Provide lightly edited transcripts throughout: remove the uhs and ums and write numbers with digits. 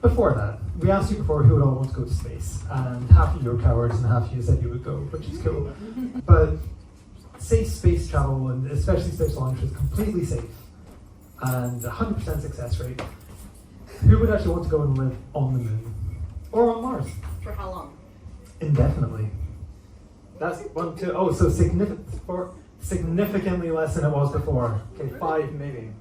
before that, we asked you before who would all want to go to space, and half of you were cowards and half of you said you would go, which is cool. But safe space travel, and especially space launch, is completely safe and 100% success rate. Who would actually want to go and live on the moon? Or on Mars? For how long? Indefinitely. That's 1, 2, oh, so significantly less than it was before. Okay, 5 maybe.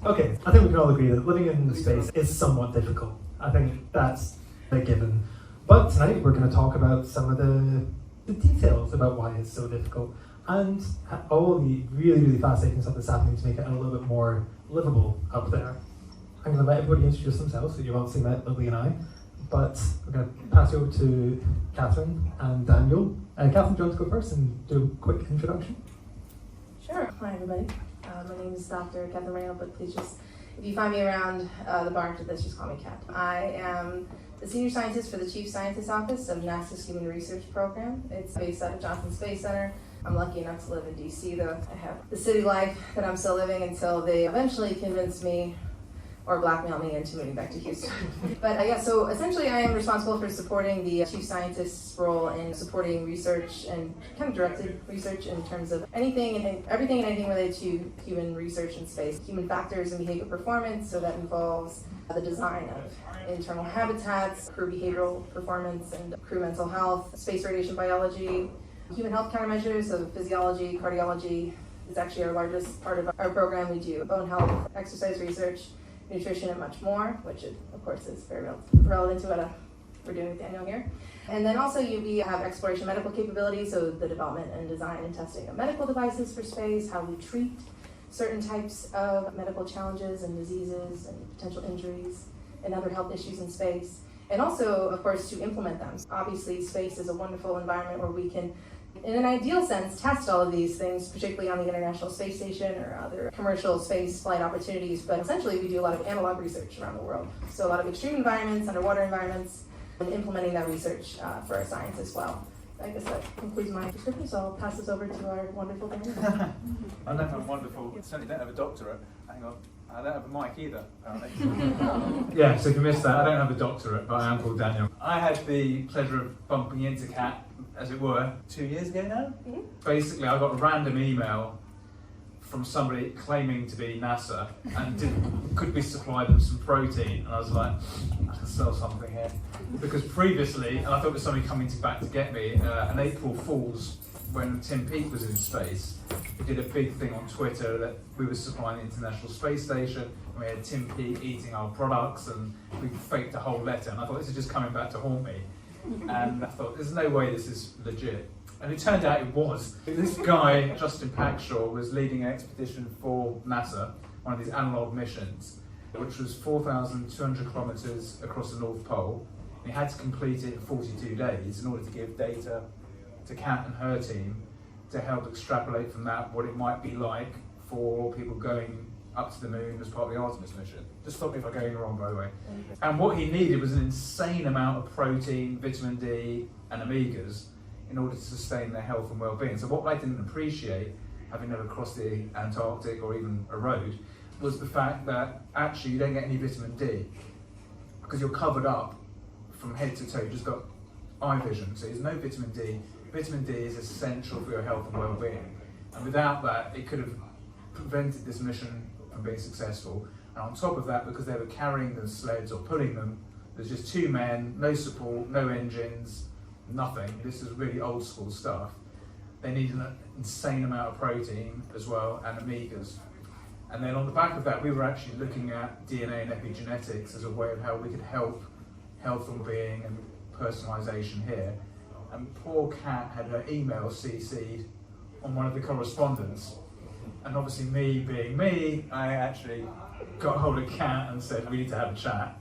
Okay, I think we can all agree that living in space is somewhat difficult. I think that's a given. But tonight we're going to talk about some of the details about why it's so difficult and all the really, really fascinating stuff that's happening to make it a little bit more livable up there. I'm going to let everybody introduce themselves, so you've obviously met Lily and I, but we're going to pass you over to Catherine and Daniel. Catherine, do you want to go first and do a quick introduction? Sure. Hi, everybody. My name is Dr. Catherine Rayo, but please just, if you find me around the bar after this, just call me Cat. I am the senior scientist for the Chief Scientist Office of NASA's Human Research Program. It's based out of Johnson Space Center. I'm lucky enough to live in DC, though I have the city life that I'm still living until they eventually convince me or blackmail me into moving back to Houston. But yeah, so essentially I am responsible for supporting the chief scientist's role in supporting research and kind of directed research in terms of everything and anything related to human research in space. Human factors and behavior performance, so that involves the design of internal habitats, crew behavioral performance and crew mental health, space radiation biology, human health countermeasures, so physiology, cardiology is actually our largest part of our program. We do bone health, exercise research, nutrition, and much more, which of course is very relevant to what we're doing with Daniel here. And then also we have exploration medical capabilities, so the development and design and testing of medical devices for space, how we treat certain types of medical challenges and diseases and potential injuries and other health issues in space. And also, of course, to implement them. Obviously, space is a wonderful environment where we can, in an ideal sense, test all of these things, particularly on the International Space Station or other commercial space flight opportunities. But essentially, we do a lot of analog research around the world. So a lot of extreme environments, underwater environments, and implementing that research for our science as well. I guess that concludes my description, so I'll pass this over to our wonderful Daniel. I don't have wonderful, certainly don't have a doctorate. Hang on, I don't have a mic either, apparently. Yeah, so if you missed that, I don't have a doctorate, but I am called Daniel. I had the pleasure of bumping into Kat, as it were, 2 years ago now. Mm-hmm. Basically, I got a random email from somebody claiming to be NASA and could we supply them some protein, and I was like, I can sell something here. Because previously, and I thought it was somebody coming back to get me, an April Fool's, when Tim Peake was in space, we did a big thing on Twitter that we were supplying the International Space Station, and we had Tim Peake eating our products, and we faked a whole letter, and I thought this is just coming back to haunt me. And I thought, there's no way this is legit. And it turned out it was. This guy, Justin Paxshaw, was leading an expedition for NASA, one of these analog missions, which was 4,200 kilometers across the North Pole. He had to complete it in 42 days in order to give data to Kat and her team to help extrapolate from that what it might be like for people going up to the moon as part of the Artemis mission. Just stop me if I'm going wrong, by the way. And what he needed was an insane amount of protein, vitamin D, and omegas in order to sustain their health and well-being. So what I didn't appreciate, having never crossed the Antarctic or even a road, was the fact that actually you don't get any vitamin D because you're covered up from head to toe. You've just got eye vision, so there's no vitamin D. Vitamin D is essential for your health and well-being. And without that, it could have prevented this mission from being successful. And on top of that, because they were carrying the sleds or pulling them, there's just 2 men, no support, no engines, nothing. This is really old school stuff. They need an insane amount of protein as well, and omegas. And then on the back of that, we were actually looking at DNA and epigenetics as a way of how we could help health and well-being and personalisation here. And poor Kat had her email CC'd on one of the correspondence. And obviously me being me, I actually got hold of Kat and said, we need to have a chat.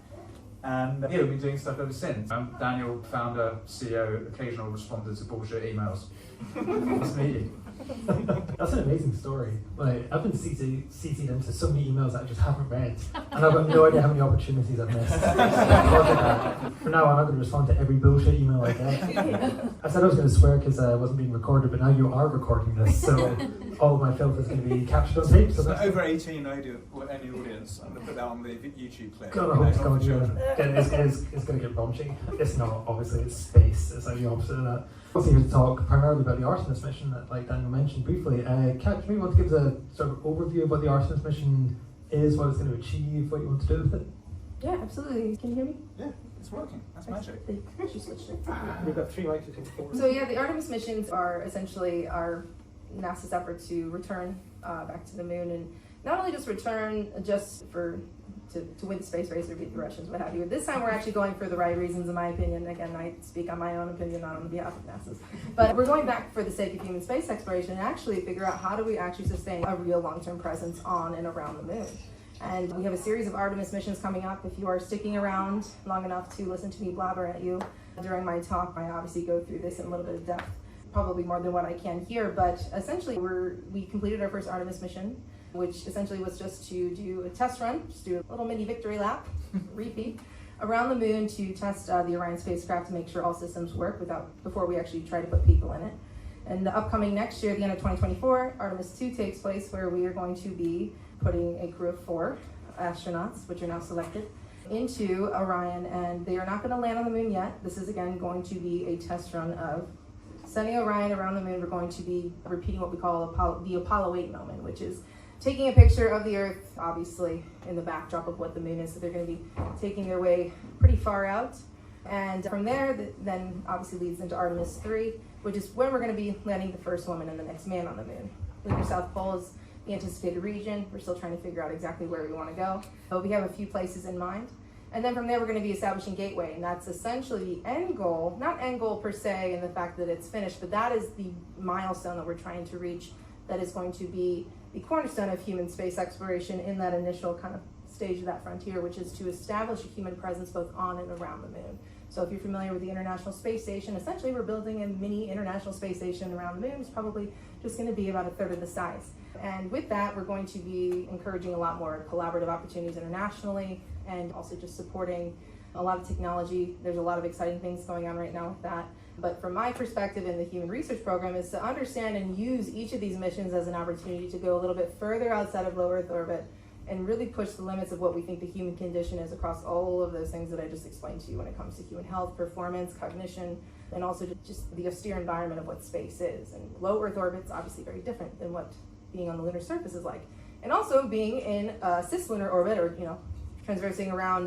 And yeah, we've been doing stuff ever since. Daniel, founder, CEO, occasional responder to bullshit emails. Nice to meet you. That's an amazing story. Like, I've been CC'd into so many emails that I just haven't read, and I've got no idea how many opportunities I've missed. For now, I'm not going to respond to every bullshit email I get. I said I was going to swear because I wasn't being recorded, but now you are recording this, so all of my filth is going to be captured on tape. So So that's over 18 audio, or any audience, I'm going to put that on the YouTube clip. God, I hope it's going to it's going to get raunchy. It's not, obviously, it's space. It's like the opposite of that. I'm also here to talk primarily about the Artemis mission that, like Daniel mentioned briefly. Kat, do you want to give us a sort of overview of what the Artemis mission is, what it's going to achieve, what you want to do with it? Yeah, absolutely. Can you hear me? Yeah, it's working. That's magic. She switched it. We've got 3 mics to take forward. So yeah, the Artemis missions are essentially our NASA's effort to return back to the moon, and not only just return just to win the space race or beat the Russians, what have you. This time we're actually going for the right reasons, in my opinion. Again, I speak on my own opinion, not on behalf of NASA's. But we're going back for the sake of human space exploration and actually figure out how do we actually sustain a real long-term presence on and around the moon. And we have a series of Artemis missions coming up. If you are sticking around long enough to listen to me blabber at you during my talk, I obviously go through this in a little bit of depth, probably more than what I can here. But essentially, we completed our first Artemis mission, which essentially was just to do a test run, just do a little mini victory lap, repeat, around the moon to test the Orion spacecraft to make sure all systems work before we actually try to put people in it. And the upcoming next year, at the end of 2024, Artemis 2 takes place, where we are going to be putting a crew of 4 astronauts, which are now selected, into Orion, and they are not going to land on the moon yet. This is again going to be a test run of sending Orion around the moon. We're going to be repeating what we call the Apollo 8 moment, which is taking a picture of the Earth, obviously in the backdrop of what the moon is. So they're going to be taking their way pretty far out, and from there, then obviously leads into Artemis 3, which is when we're going to be landing the first woman and the next man on the moon. Lunar South Pole is the anticipated region. We're still trying to figure out exactly where we want to go, but we have a few places in mind. And then from there, we're going to be establishing Gateway, and that's essentially the end goal, not end goal per se in the fact that it's finished, but that is the milestone that we're trying to reach that is going to be the cornerstone of human space exploration in that initial kind of stage of that frontier, which is to establish a human presence both on and around the moon. So if you're familiar with the International Space Station, essentially we're building a mini International Space Station around the moon. It's probably just going to be about a third of the size. And with that, we're going to be encouraging a lot more collaborative opportunities internationally, and also just supporting a lot of technology. There's a lot of exciting things going on right now with that. But from my perspective in the Human Research Program is to understand and use each of these missions as an opportunity to go a little bit further outside of low Earth orbit and really push the limits of what we think the human condition is across all of those things that I just explained to you when it comes to human health, performance, cognition, and also just the austere environment of what space is. And low Earth orbit's obviously very different than what being on the lunar surface is like. And also being in a cislunar orbit, or transversing around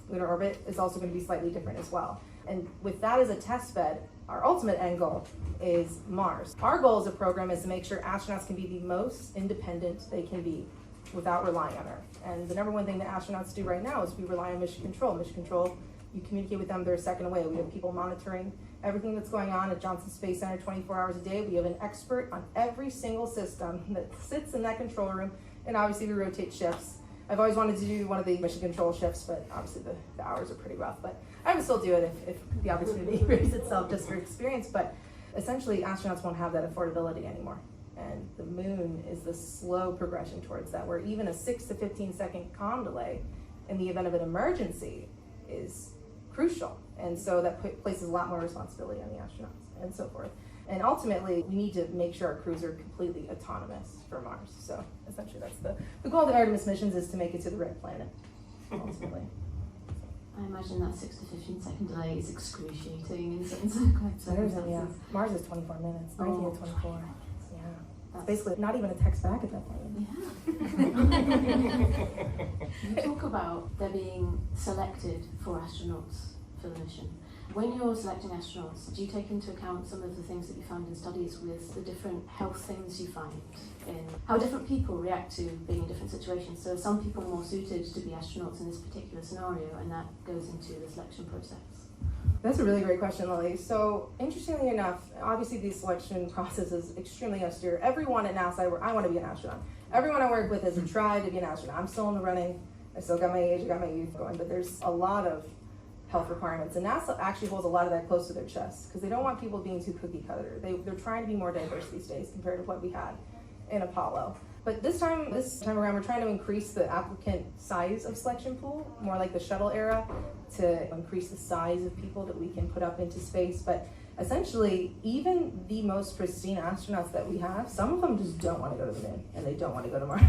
lunar orbit, is also going to be slightly different as well. And with that as a test bed, our ultimate end goal is Mars. Our goal as a program is to make sure astronauts can be the most independent they can be without relying on Earth. And the number one thing that astronauts do right now is we rely on mission control. Mission control, you communicate with them, they're a second away. We have people monitoring everything that's going on at Johnson Space Center 24 hours a day. We have an expert on every single system that sits in that control room, and obviously we rotate shifts. I've always wanted to do one of the mission control shifts, but obviously the hours are pretty rough. But I would still do it if the opportunity presents itself just for experience. But essentially, astronauts won't have that affordability anymore. And the moon is the slow progression towards that, where even a 6 to 15 second comm delay in the event of an emergency is crucial. And so that places a lot more responsibility on the astronauts and so forth. And ultimately, we need to make sure our crews are completely autonomous for Mars. So essentially, that's the goal of the Artemis missions, is to make it to the red planet, ultimately. I imagine that 6 to 15 second delay is excruciating in certain circumstances. Yeah. Mars is 24 minutes, 19 to 24. Yeah. That's Basically, not even a text back at that point. Yeah. You talk about there being selected for astronauts for the mission. When you're selecting astronauts, do you take into account some of the things that you found in studies with the different health things you find in how different people react to being in different situations? So some people are more suited to be astronauts in this particular scenario, and that goes into the selection process. That's a really great question, Lily. So, interestingly enough, obviously the selection process is extremely austere. Everyone at NASA, I want to be an astronaut. Everyone I work with has tried to be an astronaut. I'm still in the running. I still got my age, I got my youth going, but there's a lot of health requirements. And NASA actually holds a lot of that close to their chest because they don't want people being too cookie cutter. They're trying to be more diverse these days compared to what we had in Apollo. But this time around, we're trying to increase the applicant size of selection pool, more like the shuttle era, to increase the size of people that we can put up into space. But essentially, even the most pristine astronauts that we have, some of them just don't want to go to the moon and they don't want to go to Mars.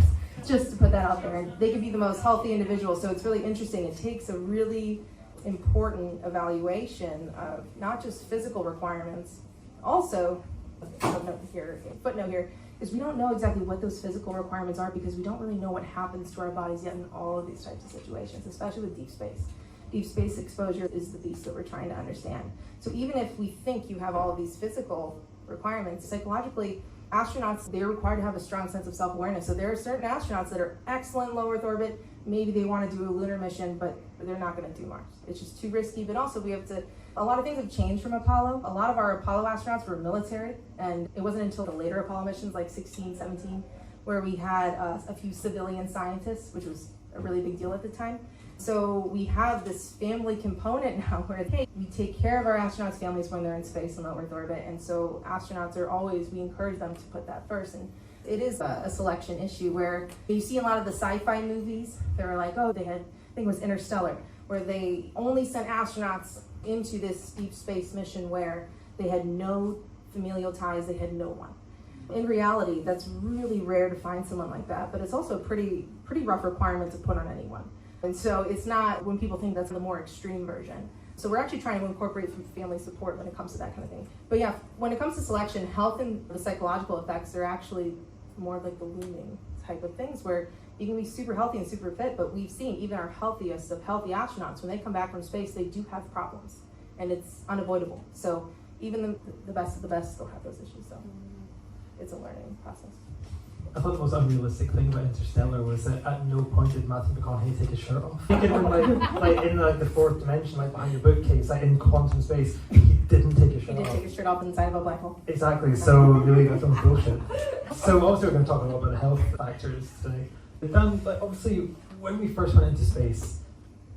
Just to put that out there. And they could be the most healthy individuals. So it's really interesting. It takes a really important evaluation of not just physical requirements, also, footnote here, is we don't know exactly what those physical requirements are because we don't really know what happens to our bodies yet in all of these types of situations, especially with deep space. Deep space exposure is the beast that we're trying to understand. So even if we think you have all of these physical requirements, psychologically, astronauts, they're required to have a strong sense of self-awareness. So there are certain astronauts that are excellent in low Earth orbit. Maybe they want to do a lunar mission, but they're not going to do Mars. It's just too risky. But also a lot of things have changed from Apollo. A lot of our Apollo astronauts were military, and it wasn't until the later Apollo missions, like 16, 17, where we had a few civilian scientists, which was a really big deal at the time. So we have this family component now where, hey, we take care of our astronauts' families when they're in space and low Earth orbit, and so astronauts are always, we encourage them to put that first. And it is a selection issue where you see a lot of the sci-fi movies, they were like, oh, they had, I think it was Interstellar, where they only sent astronauts into this deep space mission where they had no familial ties, they had no one. In reality, that's really rare to find someone like that, but it's also a pretty rough requirement to put on anyone. And so it's not, when people think that's the more extreme version. So we're actually trying to incorporate some family support when it comes to that kind of thing. But yeah, when it comes to selection, health and the psychological effects are actually more like the looming type of things where you can be super healthy and super fit, but we've seen even our healthiest of healthy astronauts, when they come back from space, they do have problems and it's unavoidable. So even the best of the best still have those issues, so it's a learning process. I thought the most unrealistic thing about Interstellar was that at no point did Matthew McConaughey take his shirt off. Like in the fourth dimension, like behind your bookcase, like in quantum space, he didn't take his shirt off. He did take his shirt off inside of a black hole. Exactly, so really that's some bullshit. So obviously we're going to talk a lot about the health factors today. But then, obviously, when we first went into space,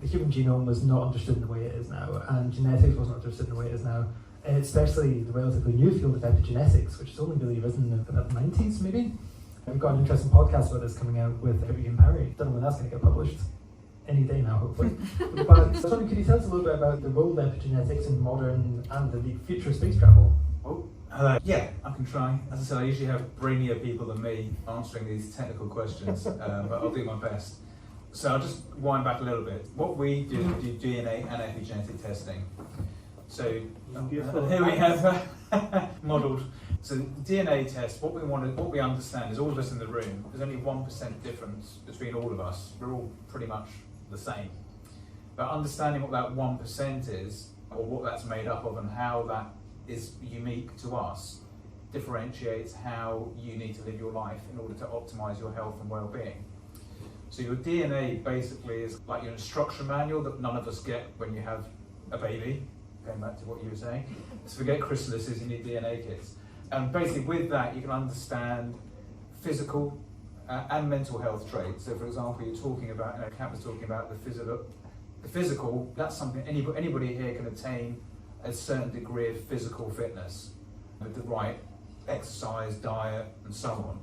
the human genome was not understood in the way it is now, and genetics wasn't understood in the way it is now. Especially the relatively new field of epigenetics, which has only really risen in about the 90s, maybe. We've got an interesting podcast about this coming out with Ian Perry. Don't know when that's going to get published. Any day now, hopefully. But so, could you tell us a little bit about the role of epigenetics in modern and the future space travel? Oh, yeah, I can try. As I said, I usually have brainier people than me answering these technical questions, but I'll do my best. So I'll just wind back a little bit. What we do DNA and epigenetic testing. So here we have modelled. So the DNA test, what we understand is all of us in the room, there's only 1% difference between all of us. We're all pretty much the same. But understanding what that 1% is, or what that's made up of and how that is unique to us, differentiates how you need to live your life in order to optimise your health and well-being. So your DNA basically is like your instruction manual that none of us get when you have a baby. Going back to what you were saying. So forget chrysalises, you need DNA kits. And basically with that you can understand physical and mental health traits. So for example, you're talking about, Kat was talking about the physical, that's something anybody here can attain a certain degree of physical fitness with the right exercise, diet and so on.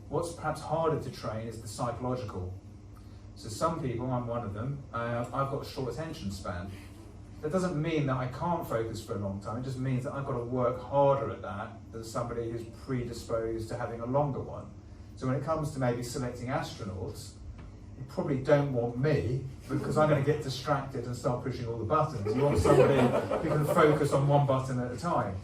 What's perhaps harder to train is the psychological. So some people, I'm one of them, I've got a short attention span. That doesn't mean that I can't focus for a long time, it just means that I've got to work harder at that than somebody who's predisposed to having a longer one. So when it comes to maybe selecting astronauts, you probably don't want me because I'm going to get distracted and start pushing all the buttons. You want somebody who can focus on one button at a time.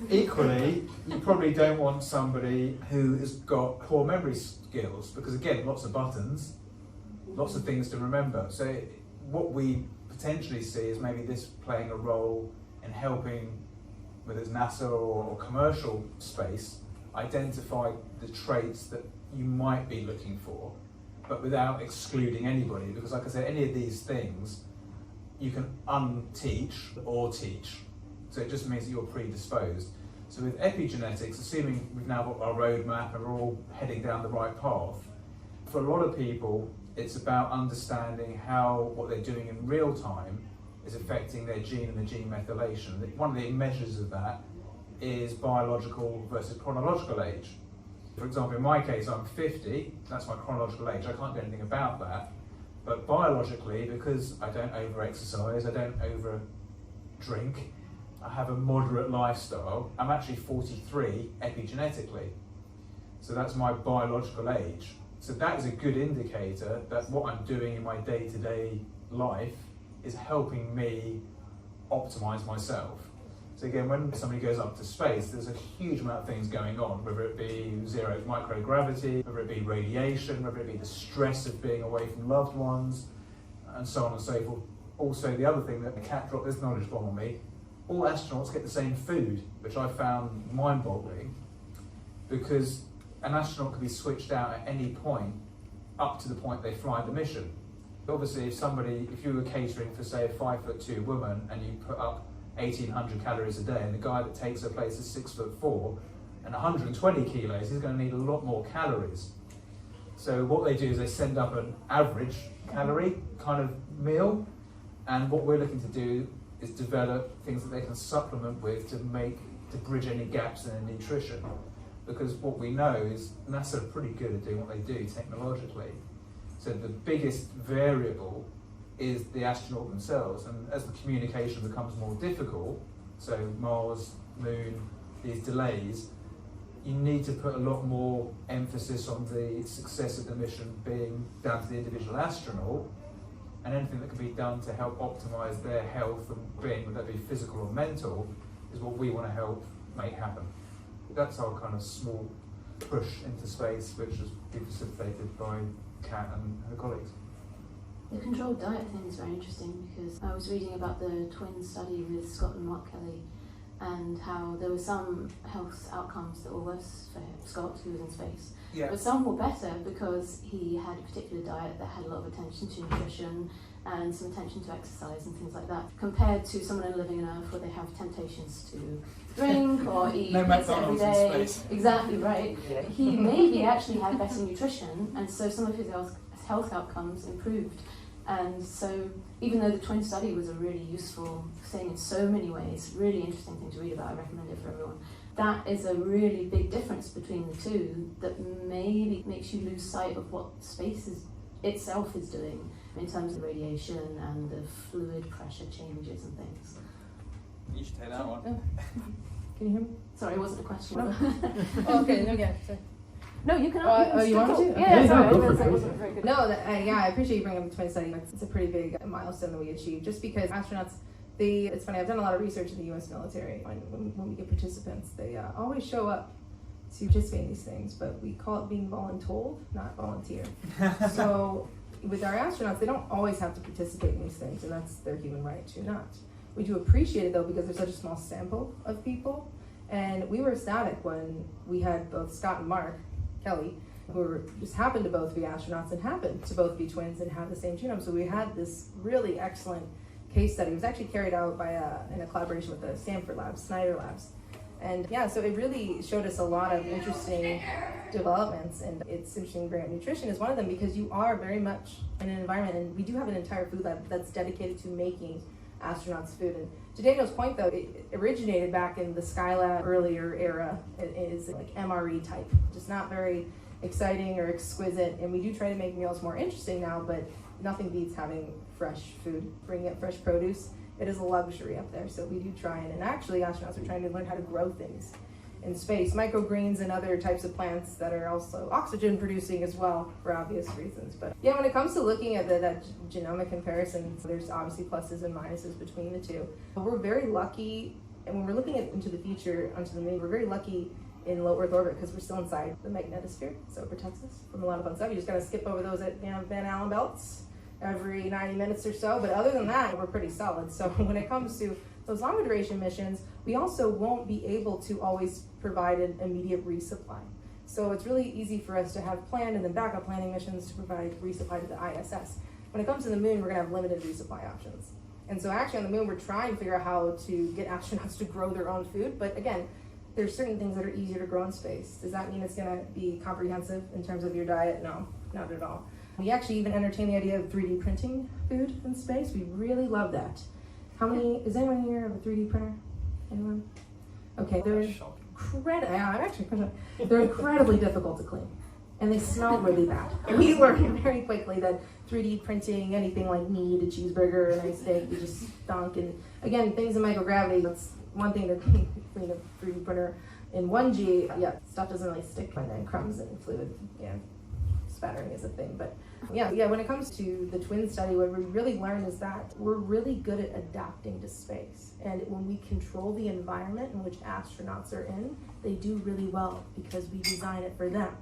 Equally, you probably don't want somebody who has got poor memory skills because again, lots of buttons, lots of things to remember. So what we potentially see is maybe this playing a role in helping, whether it's NASA or commercial space, identify the traits that you might be looking for, but without excluding anybody, because like I said, any of these things you can unteach or teach. So it just means that you're predisposed. So with epigenetics, assuming we've now got our roadmap and we're all heading down the right path, for a lot of people, it's about understanding how what they're doing in real time is affecting their gene and the gene methylation. One of the measures of that is biological versus chronological age. For example, in my case, I'm 50, that's my chronological age, I can't do anything about that. But biologically, because I don't over-exercise, I don't over-drink, I have a moderate lifestyle. I'm actually 43 epigenetically. So that's my biological age. So that is a good indicator that what I'm doing in my day-to-day life is helping me optimize myself. So again, when somebody goes up to space, there's a huge amount of things going on, whether it be zero microgravity, whether it be radiation, whether it be the stress of being away from loved ones, and so on and so forth. Also, the other thing that the cat dropped this knowledge bomb on me, all astronauts get the same food, which I found mind-boggling, because an astronaut can be switched out at any point up to the point they fly the mission. Obviously, if you were catering for, say, a 5'2" woman and you put up 1,800 calories a day, and the guy that takes her place is 6'4" and 120 kilos, he's going to need a lot more calories. So what they do is they send up an average calorie kind of meal, and what we're looking to do is develop things that they can supplement with to bridge any gaps in their nutrition. Because what we know is NASA are pretty good at doing what they do technologically. So the biggest variable is the astronaut themselves, and as the communication becomes more difficult, so Mars, Moon, these delays, you need to put a lot more emphasis on the success of the mission being down to the individual astronaut, and anything that can be done to help optimize their health and being, whether that be physical or mental, is what we want to help make happen. That's our kind of small push into space, which has been facilitated by Kat and her colleagues. The controlled diet thing is very interesting, because I was reading about the twin study with Scott and Mark Kelly, and how there were some health outcomes that were worse for Scott, who was in space. Yeah. But some were better because he had a particular diet that had a lot of attention to nutrition and some attention to exercise and things like that, compared to someone living on Earth where they have temptations to drink or eat No pizza every McDonald's in day. space. Exactly right. Yeah. He maybe actually had better nutrition, and so some of his health outcomes improved. And so, even though the twin study was a really useful thing in so many ways, really interesting thing to read about, I recommend it for everyone. That is a really big difference between the two that maybe makes you lose sight of what space itself is doing in terms of radiation and the fluid pressure changes and things. You should take that one. Can you hear me? Sorry, it wasn't a question. No. Oh, okay, no, yeah, sorry. No, you can. You want me to? Yeah, Okay. sorry, I go was for gonna say it. it wasn't very good. No, I appreciate you bringing up the twin study. It's a pretty big milestone that we achieved, just because astronauts, it's funny, I've done a lot of research in the U.S. military. When we get participants, they always show up to participate in these things, but we call it being voluntold, not volunteer. So with our astronauts, they don't always have to participate in these things, and that's their human right to not. We do appreciate it, though, because there's such a small sample of people, and we were ecstatic when we had both Scott and Mark Kelly, who just happened to both be astronauts and happened to both be twins and have the same genome. So we had this really excellent case study. It was actually carried out in a collaboration with the Stanford Labs, Snyder Labs. And yeah, so it really showed us a lot of interesting developments, and it's interesting to bring up nutrition is one of them, because you are very much in an environment, and we do have an entire food lab that's dedicated to making astronauts food. And to Daniel's point, though, it originated back in the Skylab earlier era. It is like MRE type, just not very exciting or exquisite, and we do try to make meals more interesting now, but nothing beats having fresh food, bringing up fresh produce. It is a luxury up there, so we do try, and actually astronauts are trying to learn how to grow things in space, microgreens and other types of plants that are also oxygen producing as well, for obvious reasons. But yeah, when it comes to looking at that genomic comparison, there's obviously pluses and minuses between the two. But we're very lucky, and when we're looking into the future, onto the moon, we're very lucky in low Earth orbit because we're still inside the magnetosphere, so it protects us from a lot of fun stuff. You just gotta skip over those at Van Allen belts every 90 minutes or so, but other than that, we're pretty solid. So when it comes to those longer duration missions, we also won't be able to always provide an immediate resupply. So it's really easy for us to have planned and then backup planning missions to provide resupply to the ISS. When it comes to the moon, we're gonna have limited resupply options. And so actually on the moon, we're trying to figure out how to get astronauts to grow their own food, but again, there's certain things that are easier to grow in space. Does that mean it's gonna be comprehensive in terms of your diet? No, not at all. We actually even entertain the idea of 3D printing food in space. We really love that. Is anyone here have a 3D printer? Anyone? Okay, they're incredibly difficult to clean, and they smell really bad. And we learned very quickly that 3D printing anything like meat, a cheeseburger, a nice steak, you just stunk. And again, things in microgravity, one thing that clean a 3D printer in 1G, yeah, stuff doesn't really stick, and then crumbs and fluid, yeah, spattering is a thing. But yeah, when it comes to the twin study, what we really learned is that we're really good at adapting to space. And when we control the environment in which astronauts are in, they do really well because we design it for them.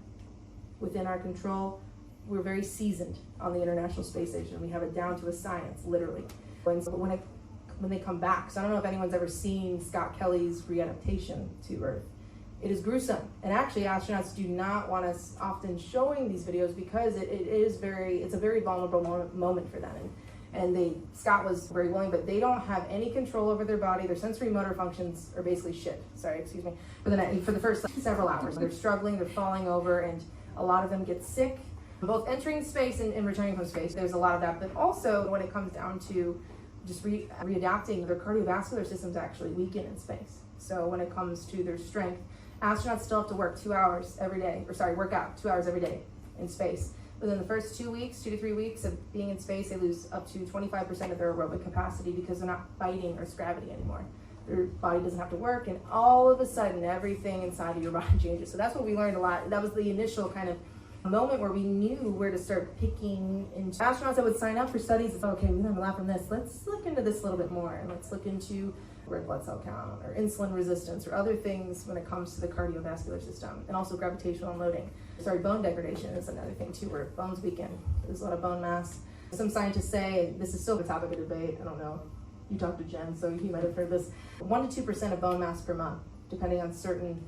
Within our control, we're very seasoned on the International Space Station. We have it down to a science, literally. And so when they come back, so I don't know if anyone's ever seen Scott Kelly's readaptation to Earth. It is gruesome, and actually astronauts do not want us often showing these videos because it's a very vulnerable moment for them. And Scott was very willing, but they don't have any control over their body. Their sensory motor functions are basically shit. Sorry, excuse me. For the first several hours, they're struggling, they're falling over, and a lot of them get sick. Both entering space and returning from space, there's a lot of that. But also, when it comes down to just readapting, their cardiovascular systems actually weaken in space. So when it comes to their strength, astronauts still have to work 2 hours every day, work out 2 hours every day in space. Within the first 2 to 3 weeks of being in space, they lose up to 25% of their aerobic capacity because they're not fighting Earth's gravity anymore. Their body doesn't have to work, and all of a sudden, everything inside of your body changes. So that's what we learned a lot. That was the initial kind of moment where we knew where to start picking into astronauts that would sign up for studies. It's okay, we learned a lot from this. Let's look into this a little bit more, and let's look into red blood cell count or insulin resistance or other things when it comes to the cardiovascular system, and also gravitational unloading. Bone degradation is another thing too, where bones weaken. There's a lot of bone mass. Some scientists say, this is still a topic of debate, I don't know, you talked to Jen, so you might have heard this, 1 to 2% of bone mass per month, depending on certain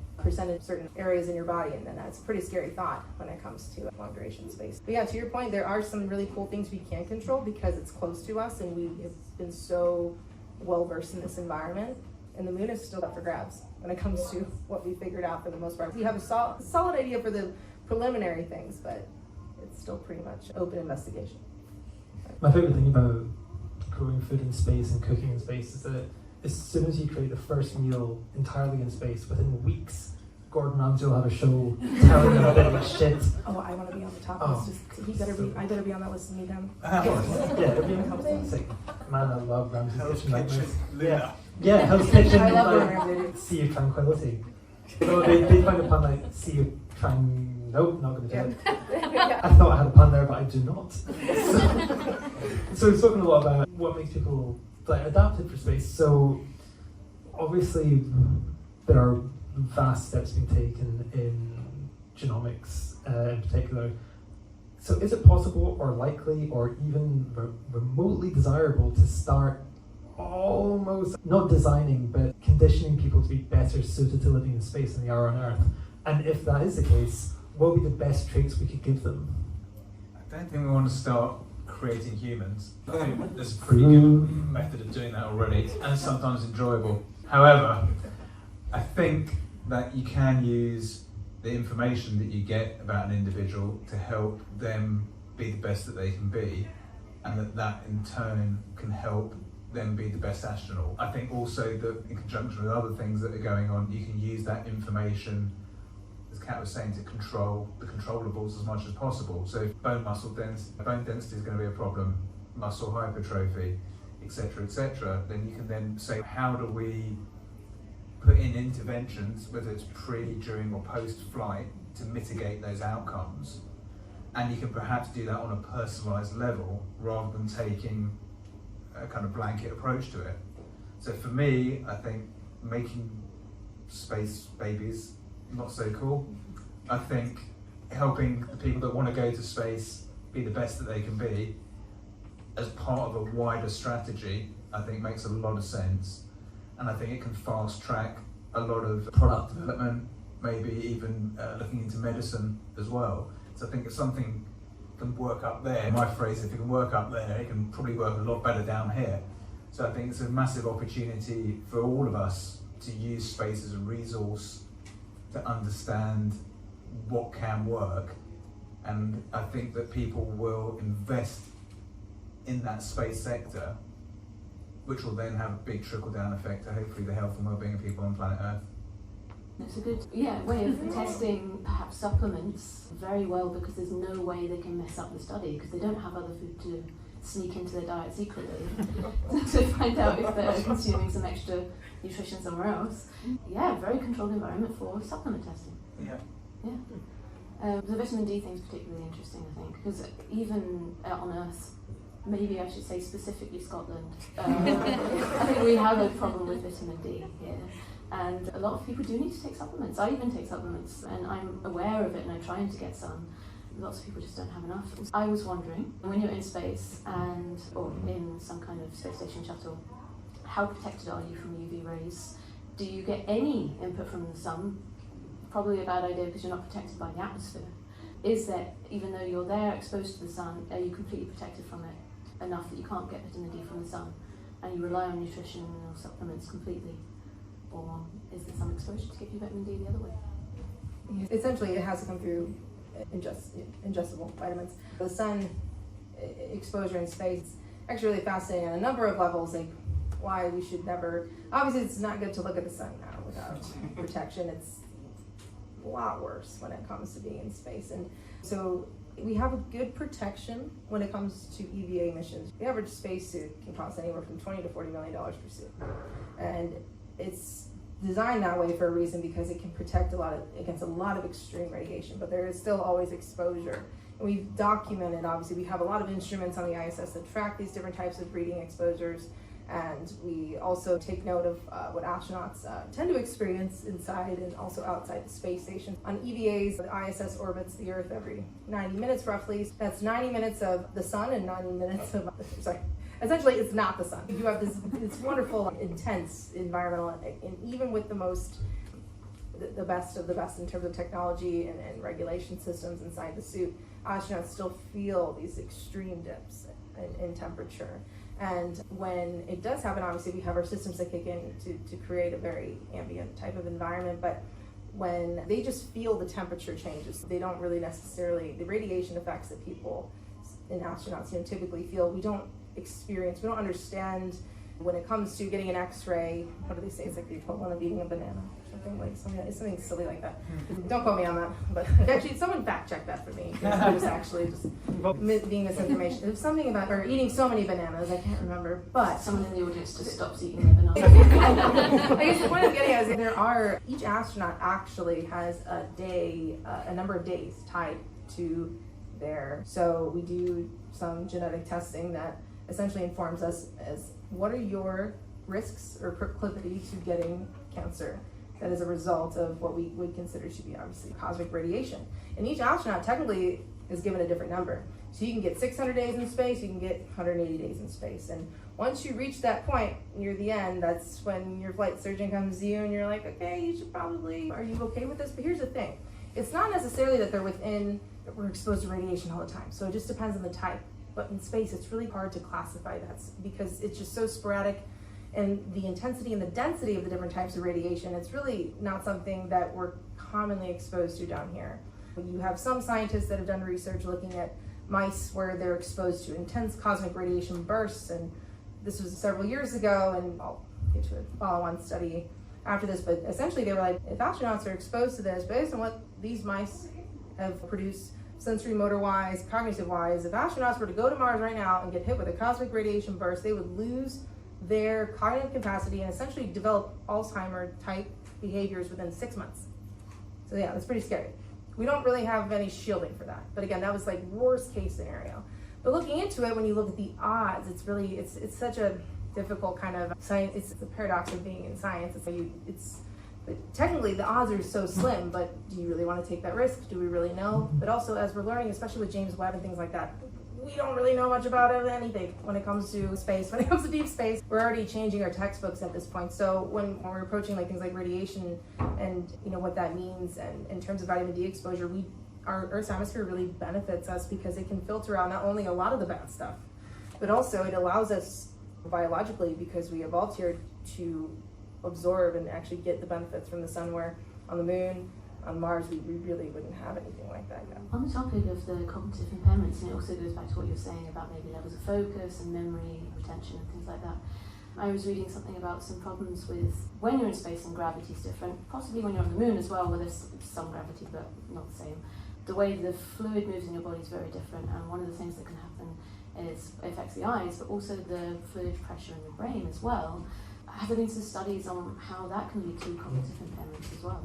areas in your body, and then that's a pretty scary thought when it comes to long duration space. But yeah, to your point, there are some really cool things we can control because it's close to us, and we have been so well versed in this environment, and the moon is still up for grabs when it comes to what we figured out for the most part. We have a solid idea for the preliminary things, but it's still pretty much open investigation. My favorite thing about growing food in space and cooking in space is that as soon as you create the first meal entirely in space, within weeks, Gordon Ramsay will have a show telling them a bit of shit. Oh, I want to be on the top list. I better be on that list and meet him. Yeah, it'll be amazing. Man, I love Ramsay's Hell's Kitchen Nightmares. Kitchen. Yeah, Hell's Kitchen, I love like, Ramsay. Sea of Tranquility. So they find a pun like Sea of Nope, not going to do it. Yeah. I thought I had a pun there, but I do not. So we've spoken a lot about what makes people like adapted for space. So obviously there are vast steps being taken in genomics in particular. So is it possible or likely or even remotely desirable to start almost not designing but conditioning people to be better suited to living in space than they are on Earth? And if that is the case, what would be the best traits we could give them? I don't think we want to start creating humans. I think there's a pretty good method of doing that already, and sometimes enjoyable. However, I think that you can use the information that you get about an individual to help them be the best that they can be, and that in turn can help them be the best astronaut. I think also that in conjunction with other things that are going on, you can use that information, as Kat was saying, to control the controllables as much as possible. So if bone density is going to be a problem, muscle hypertrophy, etc., then you can then say, how do we put in interventions, whether it's pre, during or post-flight, to mitigate those outcomes? And you can perhaps do that on a personalised level rather than taking a kind of blanket approach to it. So for me, I think making space babies not so cool. I think helping the people that want to go to space be the best that they can be as part of a wider strategy, I think makes a lot of sense. And I think it can fast track a lot of product development, maybe even looking into medicine as well. So I think if something can work up there, my phrase, if it can work up there, it can probably work a lot better down here. So I think it's a massive opportunity for all of us to use space as a resource to understand what can work, and I think that people will invest in that space sector, which will then have a big trickle-down effect to hopefully the health and well-being of people on planet Earth. It's a good way of testing perhaps supplements very well, because there's no way they can mess up the study because they don't have other food to sneak into their diets equally to find out if they're consuming some extra nutrition somewhere else. Yeah, very controlled environment for supplement testing. Yeah. Yeah. The vitamin D thing is particularly interesting, I think, because even out on Earth, maybe I should say specifically Scotland, I think we have a problem with vitamin D here. And a lot of people do need to take supplements. I even take supplements, and I'm aware of it, and I'm trying to get some. Lots of people just don't have enough. I was wondering, when you're in space or in some kind of space station shuttle, how protected are you from UV rays? Do you get any input from the sun? Probably a bad idea because you're not protected by the atmosphere. Is that, even though you're there exposed to the sun, are you completely protected from it enough that you can't get vitamin D from the sun, and you rely on nutrition or supplements completely? Or is there some exposure to give you vitamin D the other way? Essentially, it has to come through ingestible vitamins. The sun exposure in space is actually really fascinating on a number of levels, like why we should never, obviously it's not good to look at the sun now without protection. It's a lot worse when it comes to being in space. And so we have a good protection when it comes to EVA missions. The average spacesuit can cost anywhere from $20 to $40 million per suit. And it's designed that way for a reason, because it can protect against a lot of extreme radiation, but there is still always exposure. And we've documented, obviously, we have a lot of instruments on the ISS that track these different types of reading exposures, and we also take note of what astronauts tend to experience inside and also outside the space station. On EVAs, the ISS orbits the Earth every 90 minutes roughly. That's 90 minutes of the sun and 90 minutes of, essentially it's not the sun. You have this wonderful, intense environmental, and even with the best of the best in terms of technology and regulation systems inside the suit, astronauts still feel these extreme dips in temperature. And when it does happen, obviously we have our systems that kick in to create a very ambient type of environment, but when they just feel the temperature changes, they don't really necessarily, the radiation effects that people in astronauts typically feel, we don't experience, we don't understand. When it comes to getting an X-ray, what do they say? It's like the equivalent of eating a banana. Something silly like that. Don't quote me on that, but actually someone fact check that for me. I was actually just being misinformation. It was something about or eating so many bananas, I can't remember. But someone in the audience just stops eating their bananas. I guess the point I'm getting at is each astronaut actually has a number of days tied to so we do some genetic testing that essentially informs us as what are your risks or proclivity to getting cancer. That is a result of what we would consider to be obviously cosmic radiation. And each astronaut technically is given a different number. So you can get 600 days in space, you can get 180 days in space. And once you reach that point near the end, that's when your flight surgeon comes to you and you're like, okay, you should probably, are you okay with this? But here's the thing. It's not necessarily that that we're exposed to radiation all the time. So it just depends on the type. But in space, it's really hard to classify that because it's just so sporadic. And the intensity and the density of the different types of radiation, it's really not something that we're commonly exposed to down here. You have some scientists that have done research looking at mice where they're exposed to intense cosmic radiation bursts, and this was several years ago, and I'll get to a follow-on study after this, but essentially they were like, if astronauts are exposed to this, based on what these mice have produced sensory motor-wise, cognitive-wise, if astronauts were to go to Mars right now and get hit with a cosmic radiation burst, they would lose their cognitive capacity and essentially develop Alzheimer-type behaviors within 6 months. So yeah, that's pretty scary. We don't really have any shielding for that. But again, that was like worst case scenario. But looking into it, when you look at the odds, it's such a difficult kind of science. It's the paradox of being in science. But technically the odds are so slim, but do you really want to take that risk? Do we really know? But also as we're learning, especially with James Webb and things like that, we don't really know much about anything when it comes to space. When it comes to deep space, we're already changing our textbooks at this point. So when we're approaching like things like radiation and what that means, and in terms of vitamin D exposure, our Earth's atmosphere really benefits us because it can filter out not only a lot of the bad stuff, but also it allows us biologically, because we evolved here to absorb and actually get the benefits from the sun, where on the moon, on Mars, we really wouldn't have anything like that yet. On the topic of the cognitive impairments, and it also goes back to what you're saying about maybe levels of focus and memory, retention and things like that. I was reading something about some problems with when you're in space and gravity is different, possibly when you're on the moon as well, where there's some gravity but not the same. The way the fluid moves in your body is very different, and one of the things that can happen affects the eyes, but also the fluid pressure in the brain as well. Have there been some studies on how that can lead to cognitive impairments as well?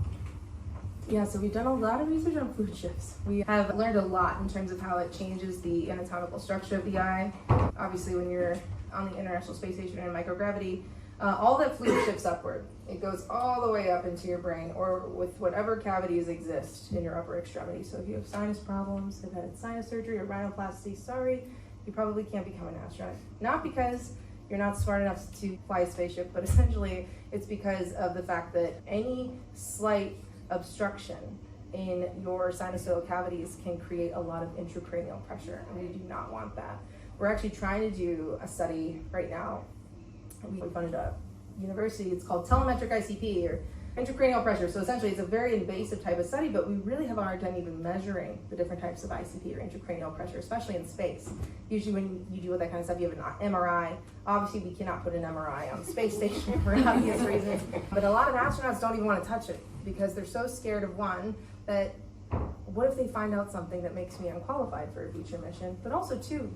Yeah, so we've done a lot of research on fluid shifts. We have learned a lot in terms of how it changes the anatomical structure of the eye. Obviously, when you're on the International Space Station in microgravity, all that fluid shifts upward. It goes all the way up into your brain, or with whatever cavities exist in your upper extremity. So if you have sinus problems, have had sinus surgery or rhinoplasty, sorry, you probably can't become an astronaut. Not because you're not smart enough to fly a spaceship, but essentially it's because of the fact that any slight obstruction in your sinusoidal cavities can create a lot of intracranial pressure, and we do not want that. We're actually trying to do a study right now. We funded a university, it's called telemetric ICP, or intracranial pressure. So essentially it's a very invasive type of study, but we really have a hard time even measuring the different types of ICP or intracranial pressure, especially in space. Usually when you deal with that kind of stuff, you have an MRI. Obviously we cannot put an MRI on the space station for obvious reasons, but a lot of astronauts don't even want to touch it because they're so scared of, one, that what if they find out something that makes me unqualified for a future mission, but also two,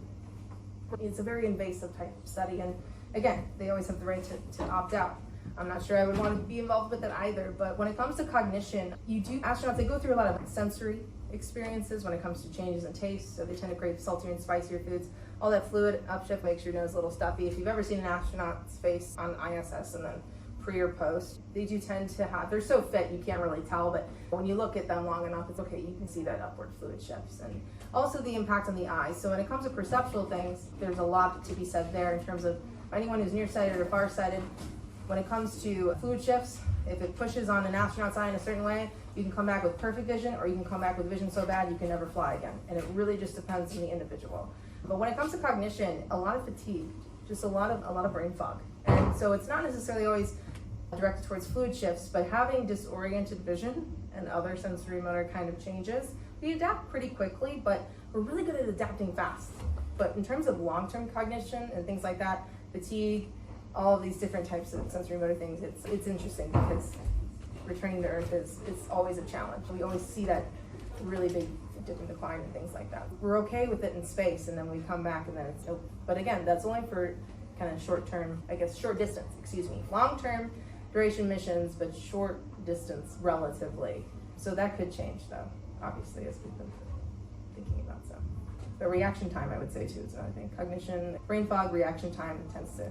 it's a very invasive type of study, and again, they always have the right to opt out. I'm not sure I would want to be involved with it either, but when it comes to cognition, astronauts, they go through a lot of sensory experiences when it comes to changes in taste, so they tend to crave saltier and spicier foods. All that fluid upshift makes your nose a little stuffy. If you've ever seen an astronaut's face on ISS and then pre or post, they do tend to have, they're so fit you can't really tell, but when you look at them long enough, it's okay, you can see that upward fluid shifts. And also the impact on the eyes. So when it comes to perceptual things, there's a lot to be said there in terms of anyone who's nearsighted or farsighted. When it comes to fluid shifts, if it pushes on an astronaut's eye in a certain way, you can come back with perfect vision, or you can come back with vision so bad you can never fly again. And it really just depends on the individual. But when it comes to cognition, a lot of fatigue, just a lot of brain fog. And so it's not necessarily always directed towards fluid shifts, but having disoriented vision and other sensory motor kind of changes, we adapt pretty quickly, but we're really good at adapting fast. But in terms of long-term cognition and things like that, fatigue, all of these different types of sensory motor things, it's interesting because returning to Earth is always a challenge. We always see that really big dip and decline and things like that. We're okay with it in space, and then we come back and then it's nope. But again, that's only for kind of short distance, long-term duration missions, but short distance relatively. So that could change though, obviously, as we've been thinking about. So the reaction time, I would say too, is another thing. Cognition, brain fog, reaction time tends to.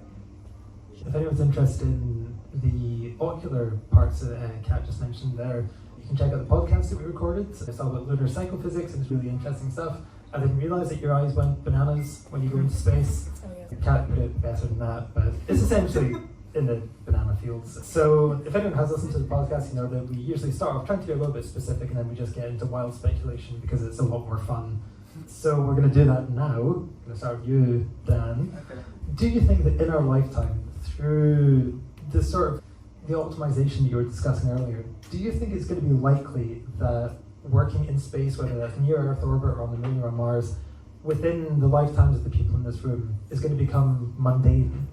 If anyone's interested in the ocular parts that Kat just mentioned there, you can check out the podcast that we recorded. It's all about lunar psychophysics, and it's really interesting stuff. I didn't realize that your eyes went bananas when you go into space. Oh, yeah. Kat put it better than that, but it's essentially in the banana fields. So if anyone has listened to the podcast, you know that we usually start off trying to be a little bit specific, and then we just get into wild speculation because it's a lot more fun. So we're going to do that now. I'm going to start with you, Dan. Okay. Do you think that in our lifetime, through the sort of the optimization that you were discussing earlier, do you think it's going to be likely that working in space, whether that's near Earth orbit or on the Moon or on Mars, within the lifetimes of the people in this room, is going to become mundane?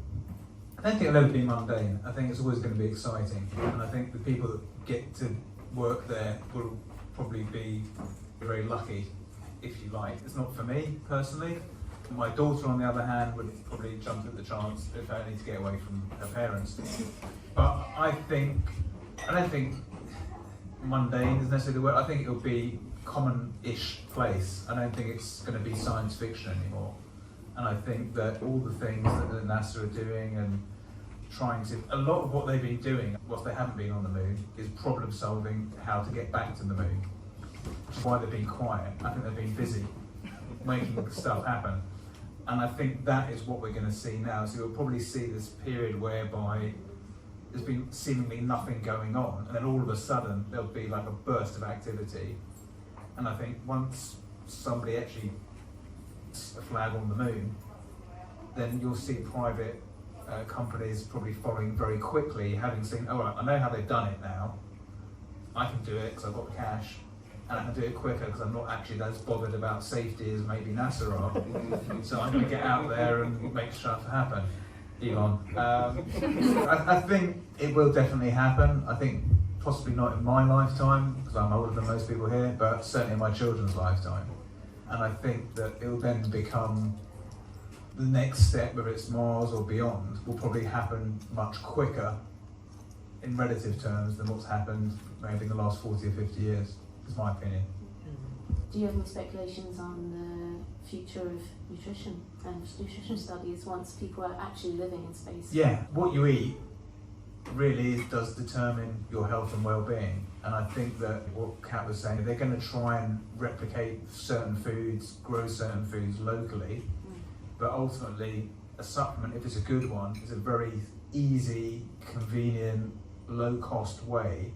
I don't think it'll ever be mundane. I think it's always going to be exciting. And I think the people that get to work there will probably be very lucky, if you like. It's not for me, personally. My daughter, on the other hand, would probably jump at the chance, if only to get away from her parents. But I don't think mundane is necessarily the word. I think it'll be common-ish place. I don't think it's going to be science fiction anymore. And I think that all the things that the NASA are doing and trying to, a lot of what they've been doing, whilst they haven't been on the moon, is problem solving how to get back to the moon. Which is why they've been quiet. I think they've been busy making stuff happen. And I think that is what we're going to see now. So you'll probably see this period whereby there's been seemingly nothing going on, and then all of a sudden there'll be like a burst of activity. And I think once somebody actually puts a flag on the moon, then you'll see private companies probably following very quickly, having seen, oh, right, I know how they've done it now. I can do it because I've got the cash. And I can do it quicker because I'm not actually as bothered about safety as maybe NASA are. So I'm going to get out there and make stuff happen. Elon. I think it will definitely happen. I think possibly not in my lifetime because I'm older than most people here, but certainly in my children's lifetime. And I think that it will then become the next step, whether it's Mars or beyond, will probably happen much quicker in relative terms than what's happened maybe in the last 40 or 50 years, is my opinion. Do you have any speculations on the future of nutrition and nutrition studies once people are actually living in space? Yeah, what you eat really does determine your health and well-being. And I think that what Kat was saying, they're going to try and replicate certain foods, grow certain foods locally, but ultimately a supplement, if it's a good one, is a very easy, convenient, low-cost way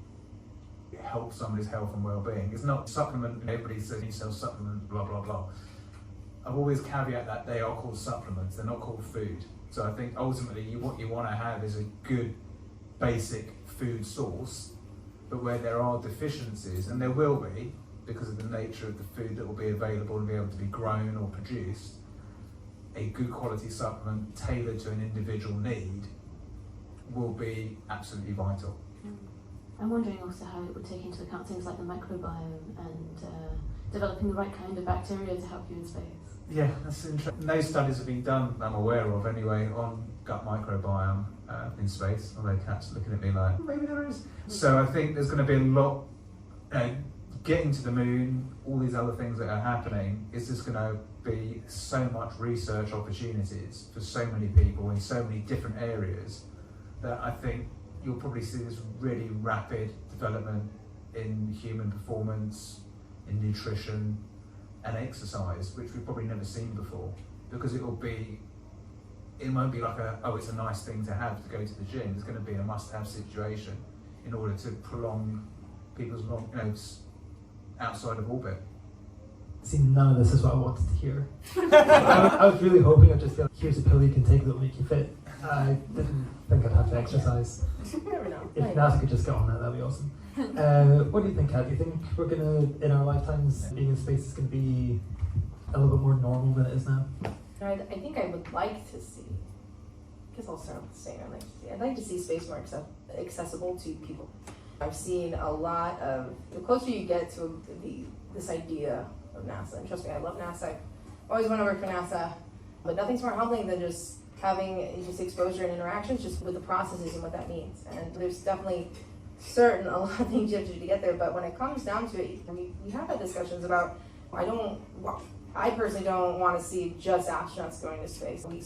to help somebody's health and well-being. It's not supplement, everybody says you sell supplement, blah, blah, blah. I've always caveat that they are called supplements, they're not called food. So I think ultimately what you want to have is a good basic food source, but where there are deficiencies, and there will be, because of the nature of the food that will be available and be able to be grown or produced, a good quality supplement tailored to an individual need will be absolutely vital. I'm wondering also how it would take into account things like the microbiome and developing the right kind of bacteria to help you in space. Yeah, that's interesting. No studies have been done, I'm aware of anyway, on gut microbiome in space, although Kat's looking at me like, maybe there is. So I think there's going to be a lot, getting to the moon, all these other things that are happening, is just going to be so much research opportunities for so many people in so many different areas that I think you'll probably see this really rapid development in human performance, in nutrition and exercise, which we've probably never seen before, because it won't be like it's a nice thing to have to go to the gym. It's going to be a must-have situation in order to prolong people's outside of orbit. See, none of this is what I wanted to hear. I was really hoping I'd just be like, here's a pill you can take that will make you fit. I didn't think I'd have to exercise. You never know. If NASA could just get on that, that'd be awesome. What do you think, Kat? Do you think we're gonna, in our lifetimes, being in space is gonna be a little bit more normal than it is now? I think I would like to see, I guess I'll start with the same. I'd like to see space more accessible to people. I've seen a lot of, the closer you get to this idea of NASA, and trust me, I love NASA. I always want to work for NASA, but nothing's more humbling than just having just exposure and interactions just with the processes and what that means. And there's definitely a lot of things you have to do to get there, but when it comes down to it, we have had discussions about, I personally don't want to see just astronauts going to space. We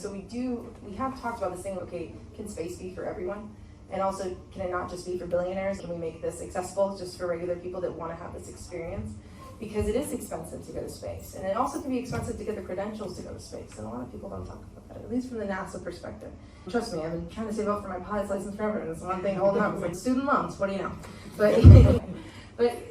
have talked about this thing, okay, can space be for everyone? And also, can it not just be for billionaires? Can we make this accessible just for regular people that want to have this experience? Because it is expensive to go to space. And it also can be expensive to get the credentials to go to space. And a lot of people don't talk about that, at least from the NASA perspective. Trust me, I've been trying to save up for my pilot's license forever, and it's one thing holding up. It's like student loans, what do you know?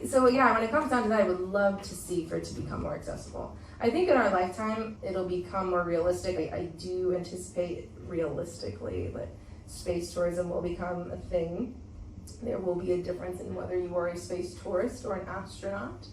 So yeah, when it comes down to that, I would love to see for it to become more accessible. I think in our lifetime, it'll become more realistic. I do anticipate realistically that space tourism will become a thing. There will be a difference in whether you are a space tourist or an astronaut.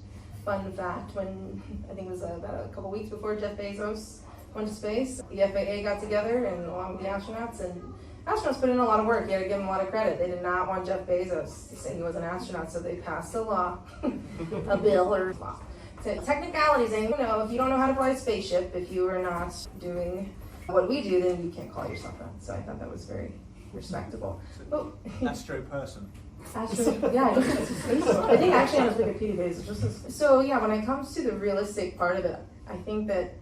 Fun fact, when I think it was about a couple weeks before Jeff Bezos went to space, the FAA got together and along with the astronauts, and astronauts put in a lot of work. You had to give them a lot of credit. They did not want Jeff Bezos to say he was an astronaut, so they passed a law, a bill or law. Technicalities, and if you don't know how to fly a spaceship, if you are not doing what we do, then you can't call yourself that. So I thought that was very respectable. Astro person. Yeah, I think actually on his Wikipedia page, so yeah, when it comes to the realistic part of it, I think that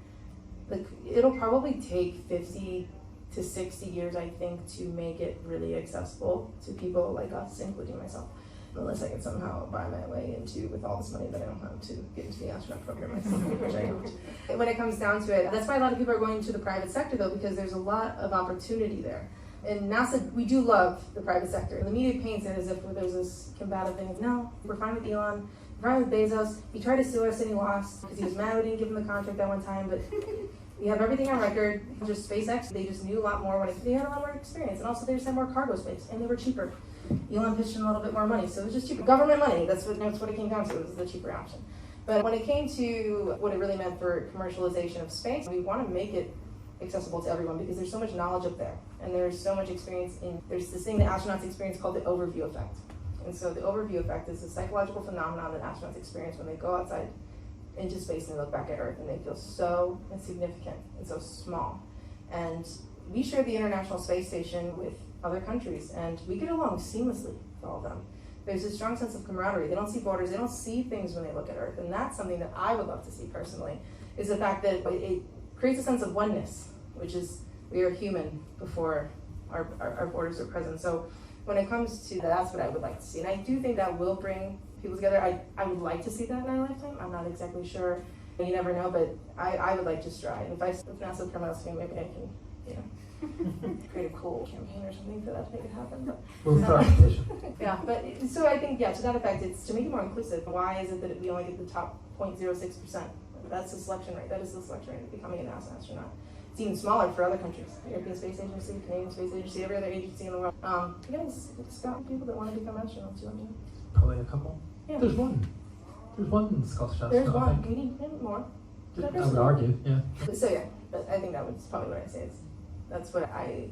it'll probably take 50 to 60 years, I think, to make it really accessible to people like us, including myself. Unless I can somehow buy my way into, with all this money that I don't have, to get into the astronaut program myself, which I don't. When it comes down to it, that's why a lot of people are going to the private sector, though, because there's a lot of opportunity there. And NASA, we do love the private sector. The media paints it as if there's this combative thing. No, we're fine with Elon, we're fine with Bezos. He tried to sue us and he lost because he was mad we didn't give him the contract that one time, but we have everything on record. Just SpaceX, they just knew a lot more they had a lot more experience, and also they just had more cargo space, and they were cheaper. Elon pitched in a little bit more money, so it was just cheaper. Government money, that's what it came down to, it was the cheaper option. But when it came to what it really meant for commercialization of space, we want to make it accessible to everyone because there's so much knowledge up there, and there's so much experience there's this thing that astronauts experience called the overview effect. And so the overview effect is a psychological phenomenon that astronauts experience when they go outside into space and they look back at Earth and they feel so insignificant and so small. And we share the International Space Station with other countries, and we get along seamlessly with all of them. There's a strong sense of camaraderie. They don't see borders, they don't see things when they look at Earth, and that's something that I would love to see personally, is the fact that it creates a sense of oneness, which is we are human before our borders are present. So when it comes to that, that's what I would like to see. And I do think that will bring people together. I would like to see that in our lifetime. I'm not exactly sure. You never know, but I would like to strive. If NASA promotes me, maybe I can, create a cool campaign or something for that to make it happen. But We'll start a petition. yeah, but so I think, to that effect, it's to make it more inclusive. Why is it that we only get the top 0.06%? That's the selection rate. That is the selection rate of becoming a NASA astronaut. It's even smaller for other countries. The European Space Agency, Canadian Space Agency, every other agency in the world. It's got people that want to become astronauts, you know? Probably a couple. Yeah. There's one Scottish astronaut. There's I one. think. We need more. I would argue, yeah. So yeah, but I think that was probably what I'd say. That's what I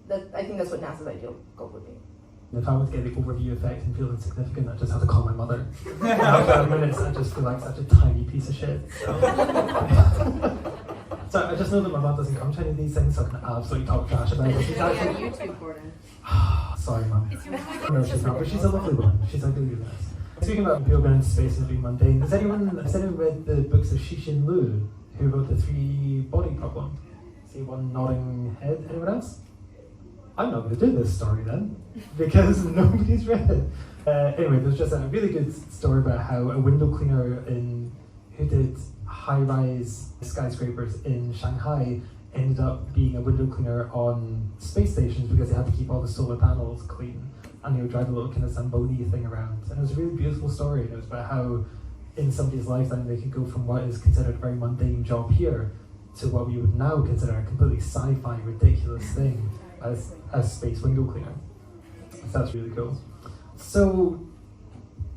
think that's what NASA's ideal goal would be. If I would get the overview effect and feel insignificant, I just have to call my mother. After minutes, I just feel like such a tiny piece of shit. So I just know that my mum doesn't come to any of these things, so I can absolutely talk trash about it. She's actually... YouTube, Gordon. Sorry, Mum. No, she's not, but she's a lovely one. She's actually really nice. Speaking about people going into space and being mundane, has anyone read the books of Cixin Liu, who wrote The Three-Body Problem? See one nodding head. Anyone else? I'm not going to do this story then, because nobody's read it. Anyway, there's just a really good story about how a window cleaner who did high-rise skyscrapers in Shanghai ended up being a window cleaner on space stations because they had to keep all the solar panels clean, and he would drive a little kind of Zamboni thing around. And it was a really beautiful story, and it was about how in somebody's lifetime they could go from what is considered a very mundane job here to what we would now consider a completely sci-fi, ridiculous thing as space window cleaner. So that's really cool. So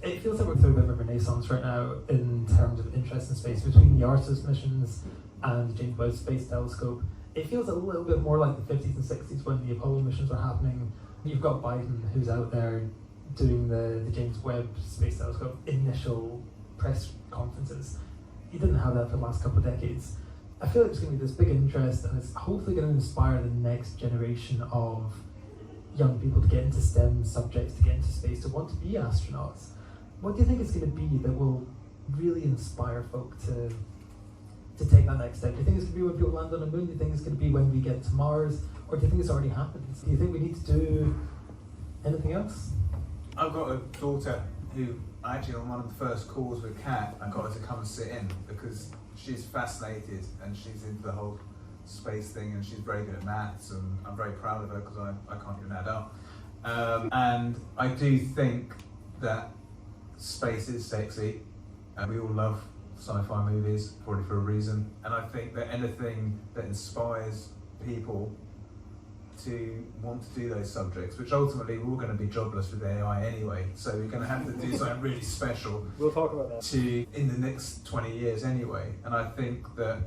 it feels like we're through a bit of a renaissance right now in terms of interest in space between the Artemis missions and the James Webb Space Telescope. It feels a little bit more like the 50s and 60s when the Apollo missions were happening. You've got Biden who's out there doing the James Webb Space Telescope initial press conferences. He didn't have that for the last couple of decades. I feel like there's going to be this big interest, and it's hopefully going to inspire the next generation of young people to get into STEM subjects, to get into space, to want to be astronauts. What do you think it's going to be that will really inspire folk to take that next step? Do you think it's going to be when people land on the moon? Do you think it's going to be when we get to Mars? Or do you think it's already happened? Do you think we need to do anything else? I've got a daughter who actually on one of the first calls with Kat, I got her to come and sit in because she's fascinated and she's into the whole space thing and she's very good at maths, and I'm very proud of her because I can't even add up. And I do think that space is sexy, and we all love sci-fi movies, probably for a reason. And I think that anything that inspires people to want to do those subjects, which ultimately we're all going to be jobless with AI anyway, so we're going to have to do something really special. We'll talk about that. In the next 20 years anyway. And I think that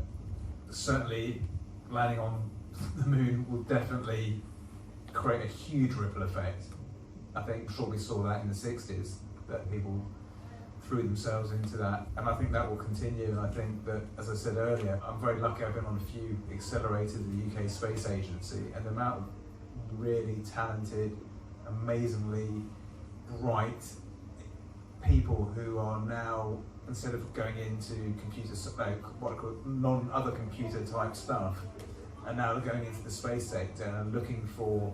certainly landing on the moon will definitely create a huge ripple effect. I think we saw that in the 60s, that people threw themselves into that, and I think that will continue. And I think that, as I said earlier, I'm very lucky. I've been on a few accelerators of the UK Space Agency, and the amount of really talented, amazingly bright people who are now, instead of going into other computer type stuff, are now going into the space sector and looking for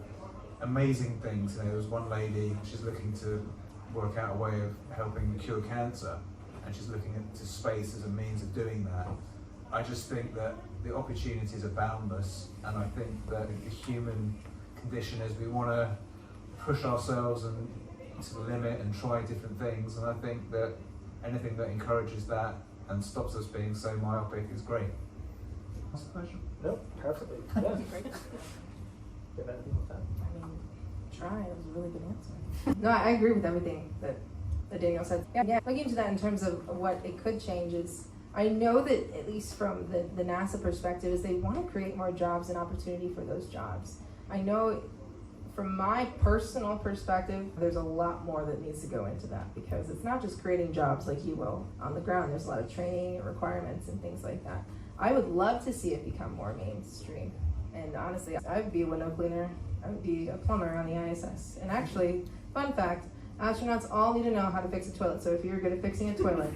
amazing things. There was one lady, she's looking to work out a way of helping cure cancer, and she's looking into space as a means of doing that. I just think that the opportunities are boundless, and I think that the human condition is we want to push ourselves and to the limit and try different things, and I think that anything that encourages that and stops us being so myopic is great. What's the question? No, perfectly. Yeah. Do you have anything with that? Try. It was a really good answer. No, I agree with everything that Daniel said. Yeah, looking into that in terms of what it could change is, I know that at least from the NASA perspective is they want to create more jobs and opportunity for those jobs. I know from my personal perspective, there's a lot more that needs to go into that, because it's not just creating jobs like you will on the ground. There's a lot of training and requirements and things like that. I would love to see it become more mainstream. And honestly, I would be a window cleaner. I would be a plumber on the ISS. And actually, fun fact, astronauts all need to know how to fix a toilet. So if you're good at fixing a toilet,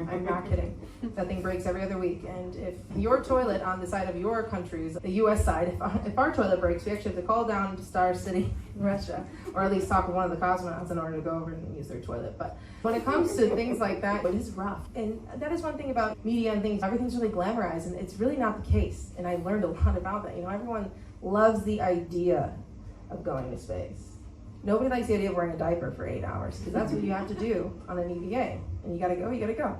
I'm not kidding. That thing breaks every other week. And if your toilet on the side of your country's, the US side, if our toilet breaks, we actually have to call down to Star City in Russia, or at least talk to one of the cosmonauts in order to go over and use their toilet. But when it comes to things like that, it is rough. And that is one thing about media and things, everything's really glamorized, and it's really not the case. And I learned a lot about that. Everyone loves the idea of going to space. Nobody likes the idea of wearing a diaper for 8 hours, because that's what you have to do on an EVA. And you gotta go, you gotta go.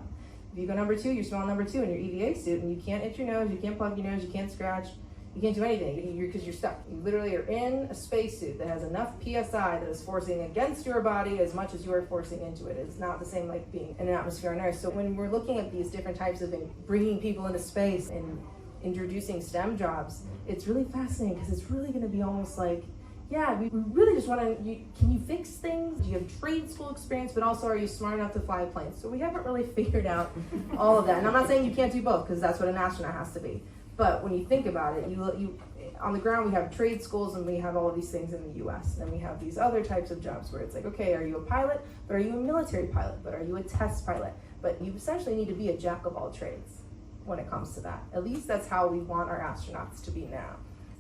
If you go number 2, you're still on number 2 in your EVA suit, and you can't itch your nose, you can't plug your nose, you can't scratch, you can't do anything, because you're stuck. You literally are in a spacesuit that has enough PSI that is forcing against your body as much as you are forcing into it. It's not the same like being in an atmosphere on Earth. So when we're looking at these different types of bringing people into space and introducing STEM jobs, it's really fascinating, because it's really gonna be almost like, yeah, we really just want to, can you fix things? Do you have trade school experience, but also are you smart enough to fly planes? So we haven't really figured out all of that. And I'm not saying you can't do both, because that's what an astronaut has to be. But when you think about it, you on the ground we have trade schools, and we have all of these things in the US. And then we have these other types of jobs where it's like, okay, are you a pilot? But are you a military pilot? But are you a test pilot? But you essentially need to be a jack of all trades when it comes to that. At least that's how we want our astronauts to be now.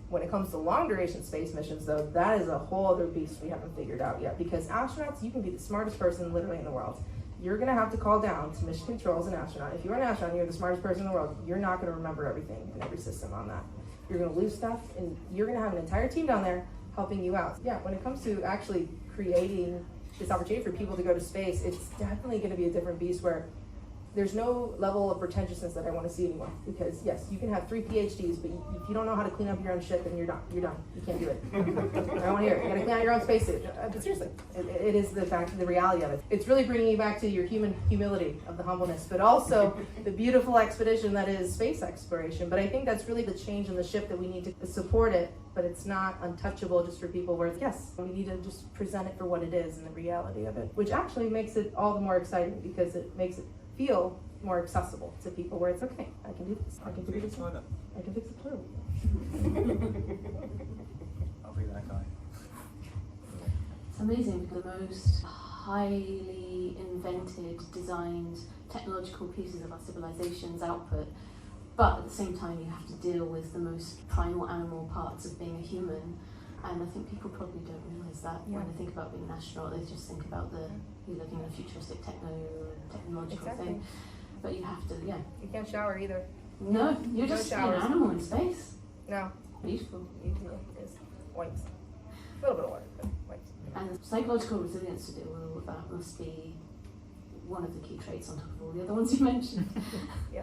When it comes to long duration space missions, though, that is a whole other beast we haven't figured out yet. Because astronauts, you can be the smartest person literally in the world. You're gonna have to call down to mission control as an astronaut. If you're an astronaut and you're the smartest person in the world, you're not gonna remember everything in every system on that. You're gonna lose stuff, and you're gonna have an entire team down there helping you out. Yeah, when it comes to actually creating this opportunity for people to go to space, it's definitely gonna be a different beast where there's no level of pretentiousness that I want to see anymore. Because yes, you can have 3 PhDs, but if you don't know how to clean up your own shit, then you're done. You're done. You can't do it. I don't want to hear it. You gotta clean out your own spacesuit. But seriously, it is the reality of it. It's really bringing you back to your human humility of the humbleness, but also the beautiful expedition that is space exploration. But I think that's really the change in the ship that we need to support it, but it's not untouchable just for people where it's, yes, we need to just present it for what it is and the reality of it, which actually makes it all the more exciting, because it makes it feel more accessible to people where it's okay, I can do this, I can do this, I can fix the toilet. I'll be that guy. It's amazing, because the most highly invented, designed, technological pieces of our civilization's output, but at the same time you have to deal with the most primal animal parts of being a human. And I think people probably don't realise that when they think about being an astronaut. They just think about you're living in a futuristic technological thing. But you have to, You can't shower either. No, you're just an animal in space. No. Beautiful. It's wipes. A little bit of water, but wipes. And psychological resilience to deal with all of that must be one of the key traits on top of all the other ones you mentioned. Yeah,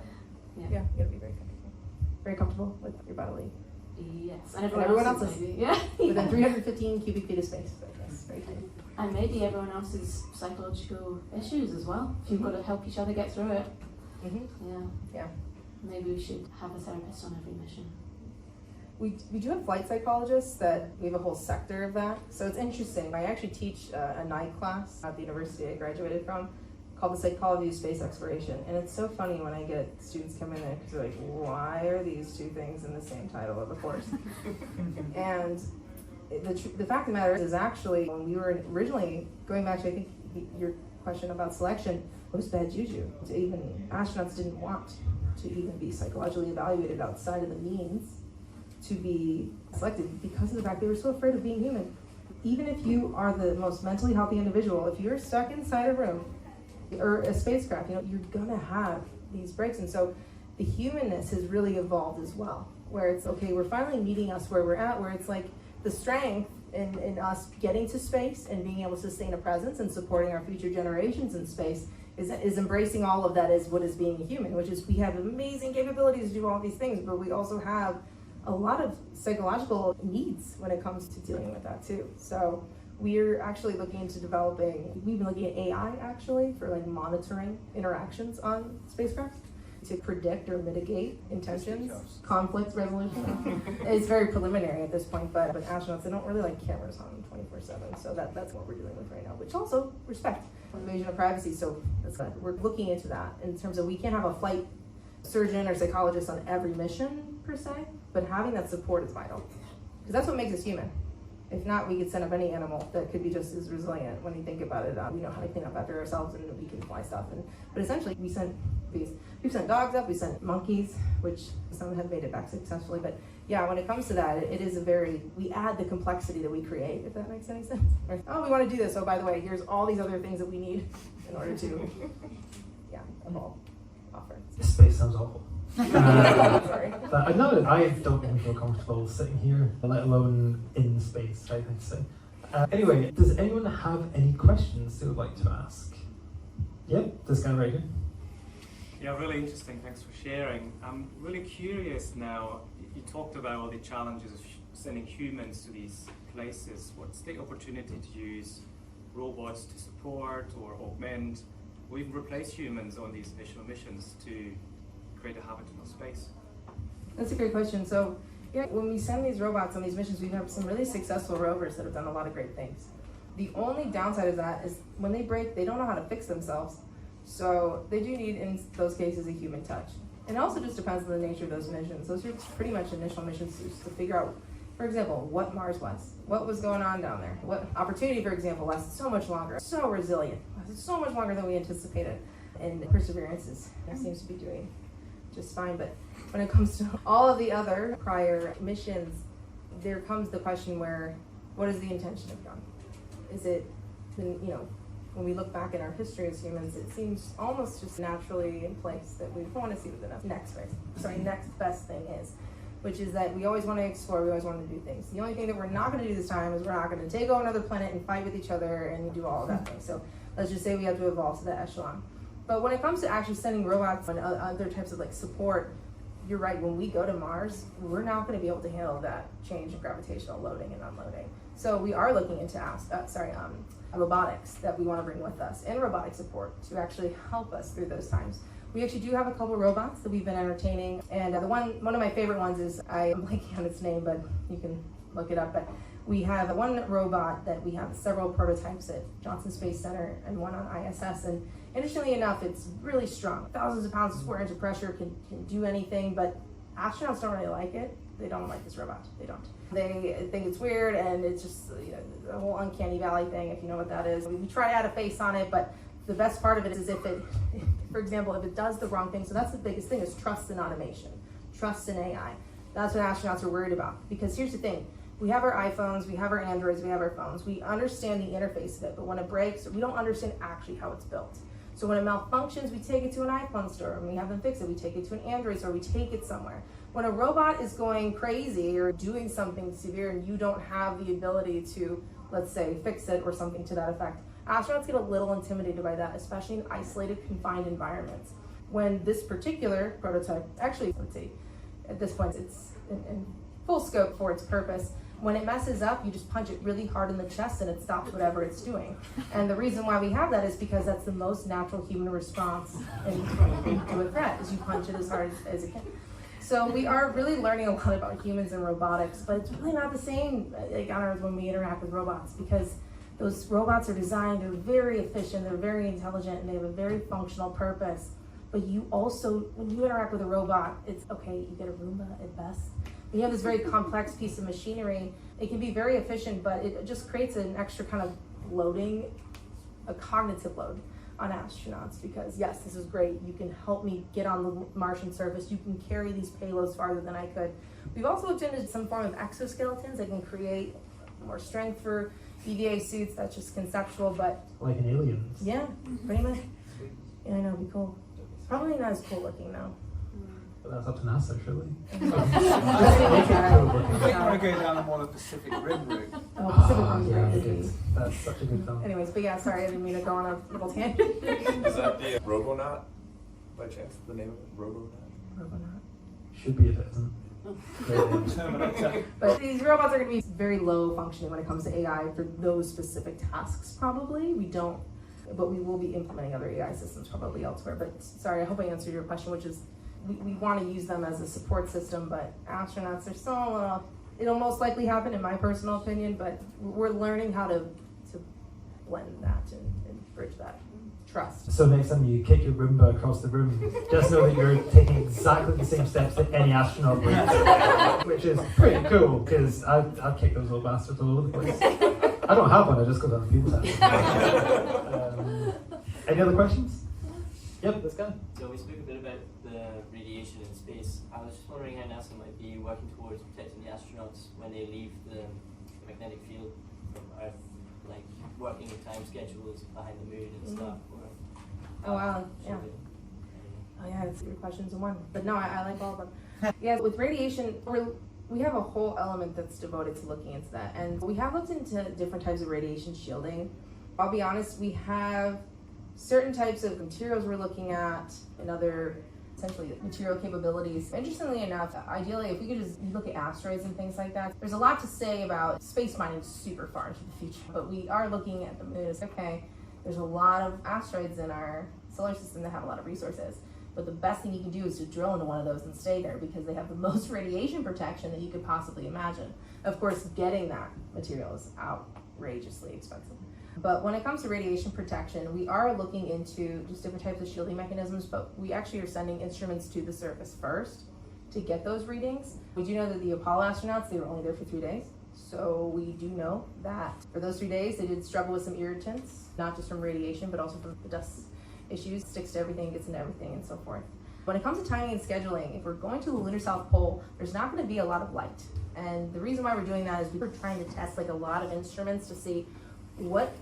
you gotta be very comfortable. Very comfortable with your bodily. Yes, and everyone else is maybe. Yeah. Within 315 cubic feet of space. So yes, very good. And maybe everyone else's psychological issues as well. If you've got to help each other get through it. Yeah. Maybe we should have a therapist on every mission. We do have flight psychologists that we have a whole sector of that. So it's interesting. I actually teach a night class at the university I graduated from called the Psychology of Space Exploration. And it's so funny when I get students come in there because they're like, why are these two things in the same title of a course? And the fact of the matter is actually when we were originally, going back to I think your question about selection, it was bad juju. Even astronauts didn't want to even be psychologically evaluated outside of the means to be selected because of the fact they were so afraid of being human. Even if you are the most mentally healthy individual, if you're stuck inside a room or a spacecraft, you're gonna have these breaks. And so the humanness has really evolved as well, where it's okay, we're finally meeting us where we're at, where it's like the strength in us getting to space and being able to sustain a presence and supporting our future generations in space is embracing all of that as what is being a human, which is we have amazing capabilities to do all these things, but we also have a lot of psychological needs when it comes to dealing with that too. So we're actually looking into we've been looking at AI actually for like monitoring interactions on spacecraft to predict or mitigate intentions, conflict resolution. It's very preliminary at this point, but astronauts, they don't really like cameras on 24/7, so that's what we're dealing with right now, which also respect invasion of privacy. So we're looking into that in terms of we can't have a flight surgeon or psychologist on every mission per se, but having that support is vital. Because that's what makes us human. If not, we could send up any animal that could be just as resilient when you think about it. We know how to clean up after ourselves and we can fly stuff. But essentially, we sent bees. We've sent dogs up, we sent monkeys, which some have made it back successfully. But yeah, when it comes to that, it is we add the complexity that we create, if that makes any sense. Oh, we want to do this. Oh, by the way, here's all these other things that we need in order to, evolve, offer. Space sounds awful. Sorry. But no, I don't even feel comfortable sitting here, let alone in space, I think so. Anyway, does anyone have any questions they would like to ask? Yep, this guy right here. Yeah, really interesting. Thanks for sharing. I'm really curious now. You talked about all the challenges of sending humans to these places. What's the opportunity to use robots to support or augment or even replace humans on these initial missions to create a habitable space? That's a great question. So, yeah, when we send these robots on these missions, we have some really successful rovers that have done a lot of great things. The only downside of that is when they break, they don't know how to fix themselves. So they do need, in those cases, a human touch. And it also just depends on the nature of those missions. Those are pretty much initial missions to figure out, for example, what Mars was. What was going on down there? What Opportunity, for example, lasted so much longer, so resilient, lasted so much longer than we anticipated. And Perseverance seems to be doing just fine. But when it comes to all of the other prior missions, there comes the question where, what is the intention of them? Is it, when we look back at our history as humans, it seems almost just naturally in place that we want to see what the next best thing is, which is that we always want to explore, we always want to do things. The only thing that we're not going to do this time is we're not going to take over another planet and fight with each other and do all of that thing. So let's just say we have to evolve to that echelon. But when it comes to actually sending robots and other types of support, you're right, when we go to Mars, we're not going to be able to handle that change in gravitational loading and unloading. So we are looking into robotics that we want to bring with us and robotic support to actually help us through those times. We actually do have a couple robots that we've been entertaining, and one of my favorite ones is, I'm blanking on its name, but you can look it up, but we have one robot that we have several prototypes at Johnson Space Center and one on ISS, and interestingly enough, it's really strong. Thousands of pounds of square inch of pressure, can do anything, but astronauts don't really like it. They don't like this robot. They don't. They think it's weird, and it's just the whole uncanny valley thing, if you know what that is. We try to add a face on it, but the best part of it is if it, for example, if it does the wrong thing. So that's the biggest thing, is trust in automation, trust in AI. That's what astronauts are worried about. Because here's the thing. We have our iPhones, we have our Androids, we have our phones. We understand the interface of it, but when it breaks, we don't understand actually how it's built. So when it malfunctions, we take it to an iPhone store and we have them fix it. We take it to an Android store, we take it somewhere. When a robot is going crazy or doing something severe and you don't have the ability to, let's say, fix it or something to that effect, astronauts get a little intimidated by that, especially in isolated, confined environments. When this particular prototype, actually, let's see, at this point, it's in full scope for its purpose. When it messes up, you just punch it really hard in the chest and it stops whatever it's doing. And the reason why we have that is because that's the most natural human response to a threat, is you punch it as hard as it can. So we are really learning a lot about humans and robotics, but it's really not the same on Earth when we interact with robots, because those robots are designed, they're very efficient, they're very intelligent, and they have a very functional purpose. But you also, when you interact with a robot, it's okay, you get a Roomba at best. When you have this very complex piece of machinery, it can be very efficient, but it just creates an extra kind of loading, a cognitive load on astronauts, because yes, this is great, you can help me get on the Martian surface, you can carry these payloads farther than I could. We've also looked into some form of exoskeletons that can create more strength for EVA suits. That's just conceptual, but like an aliens. Yeah, pretty much. Yeah, I know, it'd be cool. Probably not as cool looking though. But that's up to NASA, surely. I think I want to go down more the Pacific Rim route. Oh, Pacific Rim yeah, route. it is. That's such a good film. Anyways, but yeah, sorry, I didn't mean to go on a little tangent. Is that the Robonaut, by chance? The name of it? Robonaut? Robonaut. Should be if it isn't. Terminator. But these robots are going to be very low functioning when it comes to AI for those specific tasks, probably. We don't, but we will be implementing other AI systems probably elsewhere. But sorry, I hope I answered your question, which is we want to use them as a support system, but astronauts are still, it'll most likely happen in my personal opinion, but we're learning how to blend that and bridge that trust. So next time you kick your Roomba across the room, just know that you're taking exactly the same steps that any astronaut would, which is pretty cool, because I've kicked those little bastards all over the place. I don't have one, I just go down the field test. Any other questions? Yep, let's go. So we spoke a bit about the radiation in space. I was just wondering how NASA might be working towards protecting the astronauts when they leave the magnetic field from Earth, like working with time schedules behind the moon and stuff. Or, Oh wow, yeah. Oh yeah, that's your questions in one. But no, I like all of them. Yeah, with radiation, we have a whole element that's devoted to looking into that. And we have looked into different types of radiation shielding. I'll be honest, we have certain types of materials we're looking at and other essentially material capabilities. Interestingly enough, ideally, if we could just look at asteroids and things like that, there's a lot to say about space mining super far into the future. But we are looking at the moon. It's okay, there's a lot of asteroids in our solar system that have a lot of resources. But the best thing you can do is to drill into one of those and stay there because they have the most radiation protection that you could possibly imagine. Of course, getting that material is outrageously expensive. But when it comes to radiation protection, we are looking into just different types of shielding mechanisms, but we actually are sending instruments to the surface first to get those readings. We do know that the Apollo astronauts, they were only there for 3 days. So we do know that for those 3 days, they did struggle with some irritants, not just from radiation, but also from the dust issues, sticks to everything, gets into everything, and so forth. When it comes to timing and scheduling, if we're going to the lunar South Pole, there's not going to be a lot of light. And the reason why we're doing that is we're trying to test like a lot of instruments to see what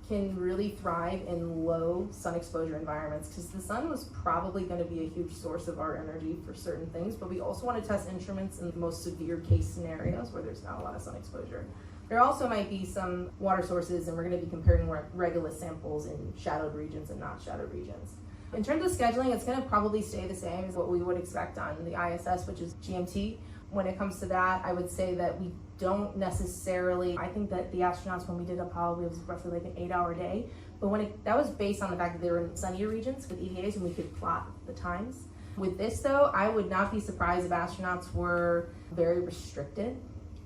can really thrive in low sun exposure environments, because the sun was probably going to be a huge source of our energy for certain things, but we also want to test instruments in the most severe case scenarios where there's not a lot of sun exposure. There also might be some water sources, and we're going to be comparing regolith samples in shadowed regions and not shadowed regions. In terms of scheduling, it's going to probably stay the same as what we would expect on the ISS, which is GMT. When it comes to that, I would say that we don't necessarily, I think that the astronauts, when we did Apollo, it was roughly like an 8-hour day. But that was based on the fact that they were in sunnier regions with EVAs and we could plot the times. With this though, I would not be surprised if astronauts were very restricted.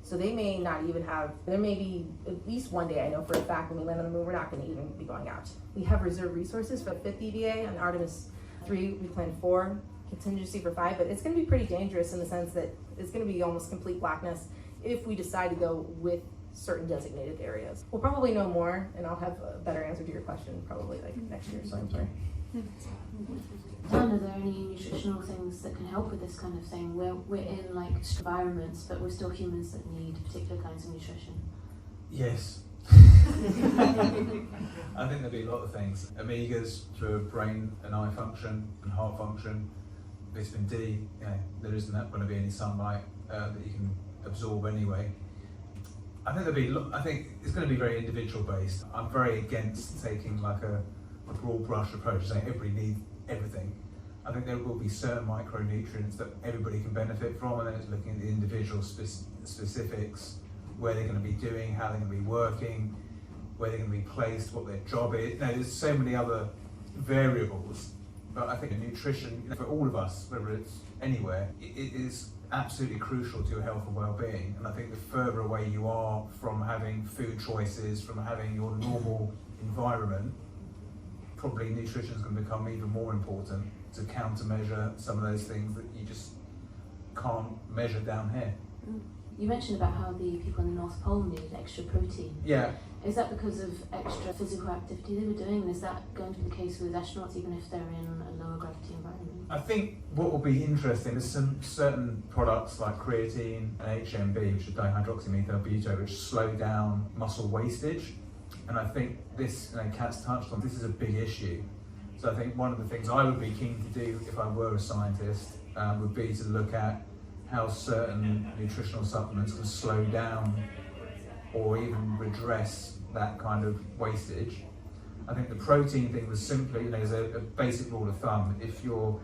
So they may not even there may be at least one day, I know for a fact, when we land on the moon, we're not going to even be going out. We have reserve resources for the 5th EVA. On Artemis 3, we planned 4, contingency for 5, but it's going to be pretty dangerous in the sense that it's going to be almost complete blackness if we decide to go with certain designated areas. We'll probably know more, and I'll have a better answer to your question probably like next year, so I'm sorry. Dan, are there any nutritional things that can help with this kind of thing? We're in like environments, but we're still humans that need particular kinds of nutrition. Yes. I think there'll be a lot of things. Omegas for brain and eye function and heart function. Vitamin D, there isn't going to be any sunlight that you can absorb anyway. I think it's going to be very individual based. I'm very against taking like a broad brush approach, saying everybody needs everything. I think there will be certain micronutrients that everybody can benefit from, and then it's looking at the individual specifics, where they're going to be doing, how they're going to be working, where they're going to be placed, what their job is. There's so many other variables, but I think nutrition, for all of us, whether it's anywhere, it is absolutely crucial to your health and well-being. And I think the further away you are from having food choices, from having your normal environment, probably nutrition is going to become even more important to countermeasure some of those things that you just can't measure down here. You mentioned about how the people in the North Pole need extra protein. Yeah. Is that because of extra physical activity they were doing? And is that going to be the case with astronauts even if they're in a lower gravity environment? I think what will be interesting is some certain products like creatine and HMB, which is dihydroxymethylbutyrate, which slow down muscle wastage. And I think this, Kat's touched on, this is a big issue. So I think one of the things I would be keen to do if I were a scientist would be to look at how certain nutritional supplements can slow down or even redress that kind of wastage. I think the protein thing was simply, there's a basic rule of thumb. If you're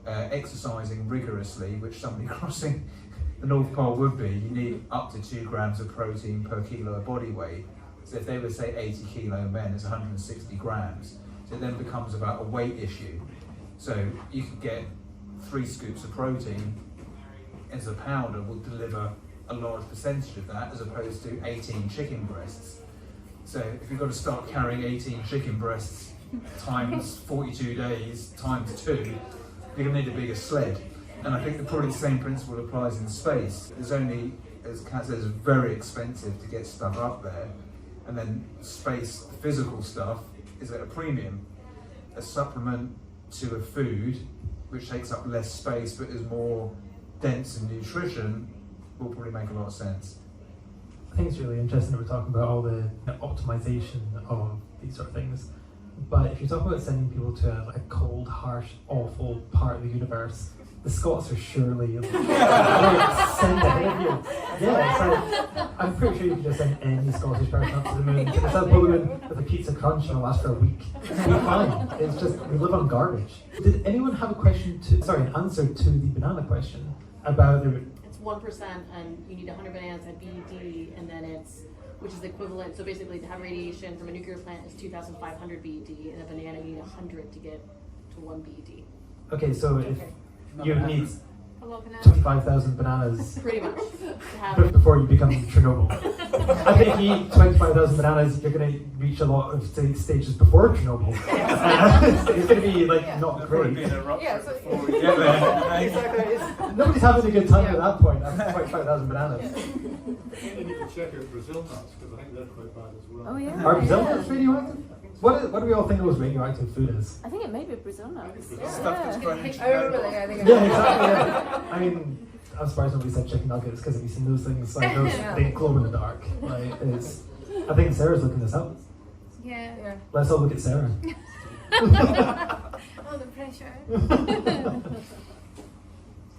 exercising rigorously, which somebody crossing the North Pole would be, you need up to 2 grams of protein per kilo of body weight. So if they were, say, 80 kilo men, it's 160 grams. So it then becomes about a weight issue. So you could get 3 scoops of protein as a powder will deliver a large percentage of that, as opposed to 18 chicken breasts. So if you've got to start carrying 18 chicken breasts times 42 days times 2, you're going to need a bigger sled. And I think probably the same principle applies in space. It's only, as Kat says, very expensive to get stuff up there. And then space, the physical stuff, is at a premium. A supplement to a food, which takes up less space but is more dense in nutrition, will probably make a lot of sense. I think it's really interesting that we're talking about all the optimization of these sort of things. But if you talk about sending people to a cold, harsh, awful part of the universe, the Scots are surely like, send ahead of you. Yeah, it's like, I'm pretty sure you can just send any Scottish person up to the moon. Just have pull them in with a pizza crunch and it'll last for a week. It'll be fine. It's just, we live on garbage. Did anyone have a question an answer to the banana question about the... It's 1% and you need 100 bananas at BED, and then which is equivalent, so basically to have radiation from a nuclear plant is 2,500 BED, and a banana you need 100 to get to 1 BED. Okay, so if you need Hello, banana. 25,000 bananas Pretty much. To have before you become Chernobyl. I think if you eat 25,000 bananas, you're going to reach a lot of stages before Chernobyl. It's going to be like not great. Nobody's having a good time at that point. After 25,000 bananas. You need to check out Brazil nuts because I think they're quite bad as well. Oh yeah. Are Brazil nuts radioactive? What do we all think those radioactive food is? I think it may be Brazil nuts. Stuff that's grown in I remember Chernobyl. that. I think Yeah, exactly. Yeah. I mean, I'm surprised nobody said chicken nuggets because have you seen those things? Like those, they glow in the dark. Like it's. I think Sarah's looking this up. Yeah. Let's all look at Sarah. Oh, the pressure.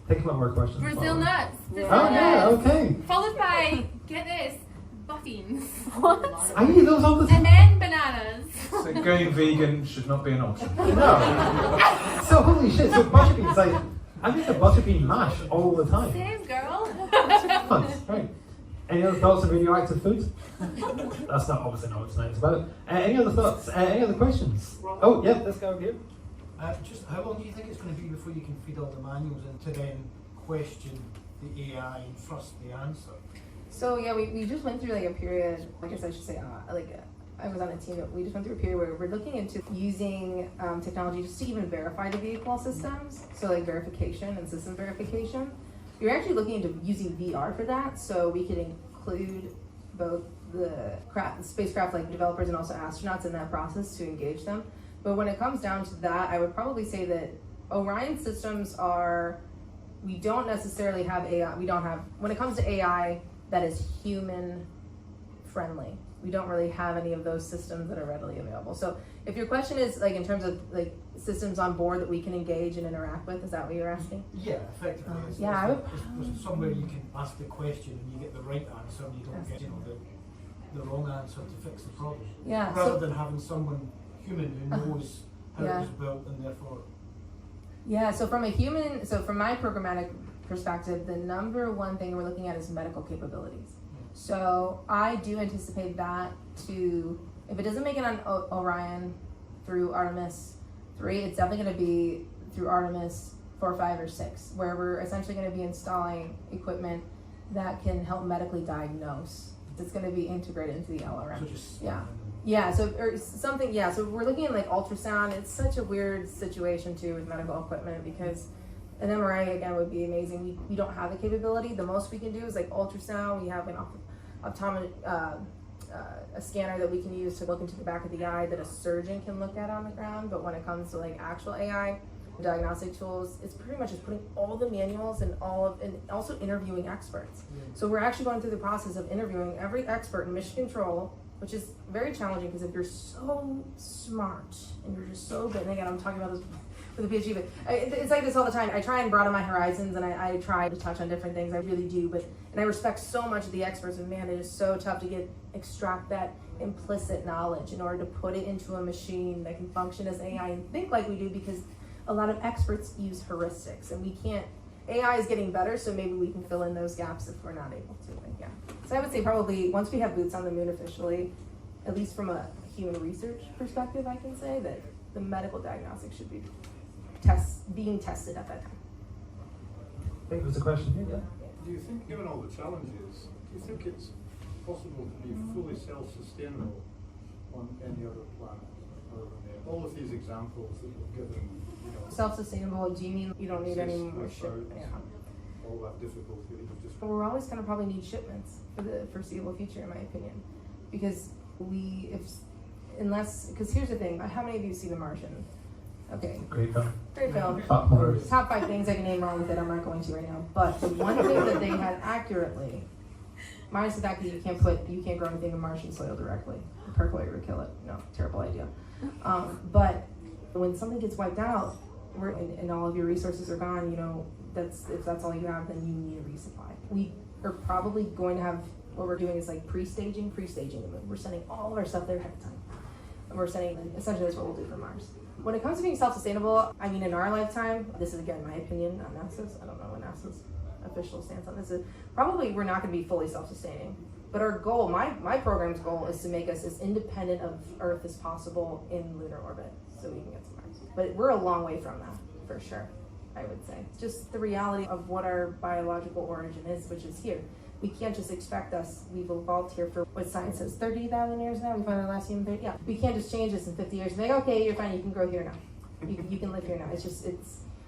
Think about more questions. Brazil nuts. Brazil Oh yeah, nuts. okay. Followed by, get this, muffins. What? I eat those all the time. And then bananas. So going vegan should not be an option. No. So holy shit. So butter beans, like I make a butter bean mash all the time. Same, girl. Fun, right? Any other thoughts on radioactive food? That's not obviously not what tonight's about. Any other thoughts? Any other questions? Oh yeah, let's go over here. Just how long do you think it's going to be before you can feed all the manuals in to then question the AI and trust the answer? So yeah, we just went through like a period, I guess I should say, I was on a team, we just went through a period where we're looking into using technology just to even verify the vehicle systems. So like verification and system verification. We were actually looking into using VR for that, so we could include both the spacecraft like developers and also astronauts in that process to engage them. But when it comes down to that, I would probably say that Orion systems we don't necessarily have AI, when it comes to AI that is human friendly, we don't really have any of those systems that are readily available. So if your question is like in terms of like systems on board that we can engage and interact with, is that what you're asking? Yeah, effectively. There's somewhere you can ask the question and you get the right answer and you don't get the wrong answer to fix the problem. Yeah. Rather than having someone human who knows how it was built and therefore. Yeah, so from my programmatic perspective, the number one thing we're looking at is medical capabilities. So I do anticipate that if it doesn't make it on Orion through Artemis 3, it's definitely going to be through Artemis 4, 5, or 6, where we're essentially going to be installing equipment that can help medically diagnose. It's going to be integrated into the LRM. So just So we're looking at like ultrasound. It's such a weird situation too with medical equipment because an MRI again would be amazing. We don't have the capability. The most we can do is like ultrasound. We have an a scanner that we can use to look into the back of the eye that a surgeon can look at on the ground. But when it comes to like actual AI diagnostic tools, it's pretty much just putting all the manuals and also interviewing experts. So we're actually going through the process of interviewing every expert in mission control, which is very challenging because if you're so smart and you're just so good, and again I'm talking about this with a PhD, but it's like this all the time. I try and broaden my horizons and I try to touch on different things, I really do, and I respect so much of the experts, and man, it is so tough to extract that implicit knowledge in order to put it into a machine that can function as AI and think like we do, because a lot of experts use heuristics and we can't. AI is getting better, so maybe we can fill in those gaps if we're not able to. But yeah. So I would say probably once we have boots on the moon officially, at least from a human research perspective, I can say that the medical diagnostics should be being tested at that time. I think there's a question here, yeah. Do you think, given all the challenges, do you think it's possible to be fully self-sustainable on any other planet? program there. All of these examples that you've given, you know, Self-sustainable, do you mean you don't need any more ship? without Yeah. all that difficulty that you've just. But we're always gonna probably need shipments for the foreseeable future, in my opinion. Because because here's the thing, how many of you see The Martian? Okay, Great film. great film. Fuck Mars. Top 5 things I can name wrong with it, I'm not going to right now. But the one thing that they had accurately, minus the fact that you can't grow anything in Martian soil directly. The percolator would kill it. No, terrible idea. But when something gets wiped out, and all of your resources are gone, you know, if that's all you have, then you need a resupply. We are probably going to have, what we're doing is like pre-staging. We're sending all of our stuff there ahead of time. And we're sending, essentially that's what we'll do for Mars. When it comes to being self-sustainable, I mean, in our lifetime, this is again my opinion, not NASA's. I don't know what NASA's official stance on this is. Probably we're not going to be fully self-sustaining. But our goal, my program's goal, is to make us as independent of Earth as possible in lunar orbit, so we can get to Mars. But we're a long way from that, for sure, I would say. Just the reality of what our biological origin is, which is here. We can't just expect we've evolved here for what science says, 30,000 years now? We found our last human, yeah. We can't just change this in 50 years and be like, okay, you're fine, you can grow here now. You can live here now. It's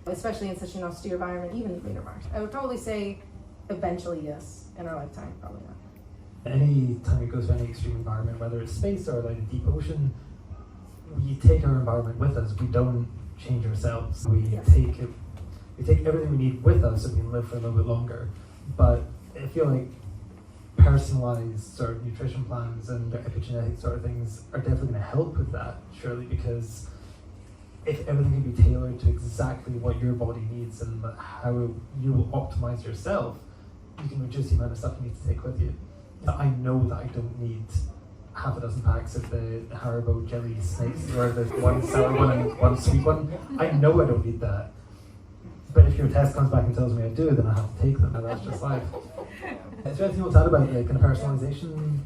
especially in such an austere environment, even lunar Mars. I would probably say eventually yes, in our lifetime, probably not. Any time we go to any extreme environment, whether it's space or like a deep ocean, we take our environment with us. We don't change ourselves. We take everything we need with us so we can live for a little bit longer. But I feel like personalized sort of nutrition plans and epigenetic sort of things are definitely going to help with that, surely, because if everything can be tailored to exactly what your body needs and how you will optimize yourself, you can reduce the amount of stuff you need to take with you. I know that I don't need half a dozen packs of the Haribo jelly snakes, or the one sour one and one sweet one. I know I don't need that. But if your test comes back and tells me I do, then I have to take them, and that's just life. Is there anything you want to add about the kind of personalization?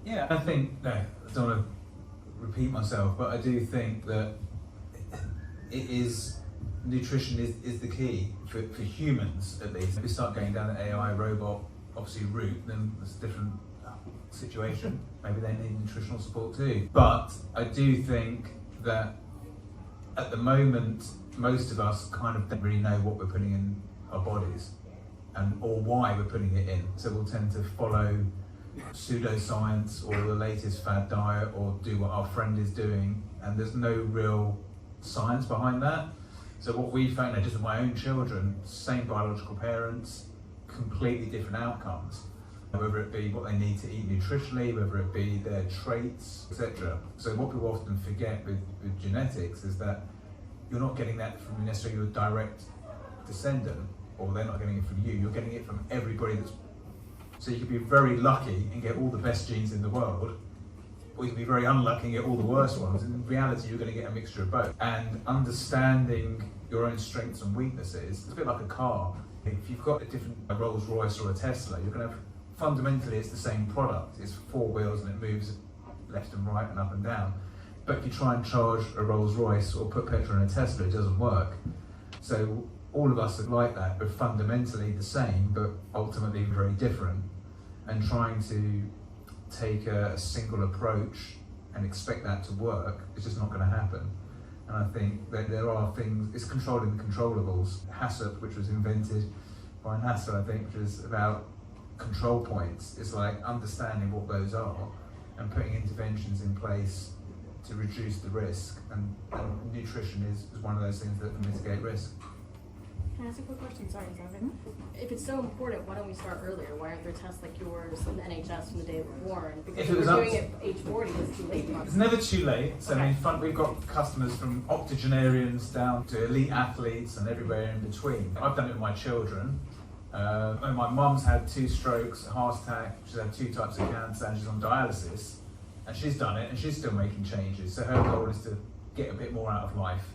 Yeah, I think, no, I don't want to repeat myself, but I do think that nutrition is the key for humans, at least. If we start going down the AI robot, obviously route, then it's a different situation. Maybe they need nutritional support too. But I do think that at the moment, most of us kind of don't really know what we're putting in our bodies or why we're putting it in. So we'll tend to follow pseudoscience or the latest fad diet or do what our friend is doing, and there's no real science behind that. So what we found, just with my own children, same biological parents, completely different outcomes, whether it be what they need to eat nutritionally, whether it be their traits, etc. So what people often forget with genetics is that you're not getting that from necessarily your direct descendant, or they're not getting it from you, you're getting it from everybody so you can be very lucky and get all the best genes in the world, or you can be very unlucky and get all the worst ones. In reality, you're going to get a mixture of both. And understanding your own strengths and weaknesses, it's a bit like a car. If you've got a different Rolls Royce or a Tesla, you're going to have, fundamentally it's the same product. It's 4 wheels and it moves left and right and up and down. But if you try and charge a Rolls Royce or put petrol in a Tesla, it doesn't work. So all of us are like that. We're fundamentally the same, but ultimately very different. And trying to take a single approach and expect that to work is just not going to happen. And I think that there are things, it's controlling the controllables. HACCP, which was invented by NASA, I think, which is about control points. It's like understanding what those are and putting interventions in place to reduce the risk. And nutrition is one of those things that can mitigate risk. Can I ask a quick question? Sorry, Gavin. If it's so important, why don't we start earlier? Why aren't there tests like yours in the NHS from the day we're born? Because if we're doing it at age 40, it's too late. It's never too late. So I mean, we've got customers from octogenarians down to elite athletes and everywhere in between. I've done it with my children. My mum's had 2 strokes, a heart attack. She's had 2 types of cancer, and she's on dialysis. And she's done it, and she's still making changes. So her goal is to get a bit more out of life.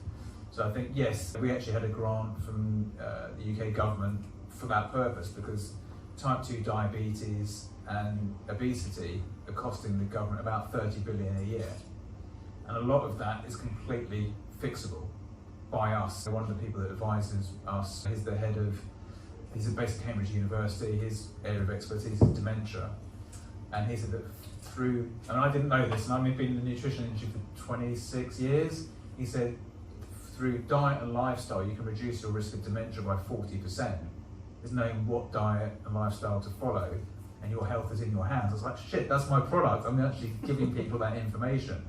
So I think, yes, we actually had a grant from the UK government for that purpose, because type 2 diabetes and obesity are costing the government about 30 billion a year. And a lot of that is completely fixable by us. One of the people that advises us is the head of, he's based at Cambridge University, his area of expertise is dementia. And he said that through, and I didn't know this, and I've been in the nutrition industry for 26 years, he said, through diet and lifestyle, you can reduce your risk of dementia by 40%. Is knowing what diet and lifestyle to follow, and your health is in your hands. I was like, shit, that's my product. I'm actually giving people that information.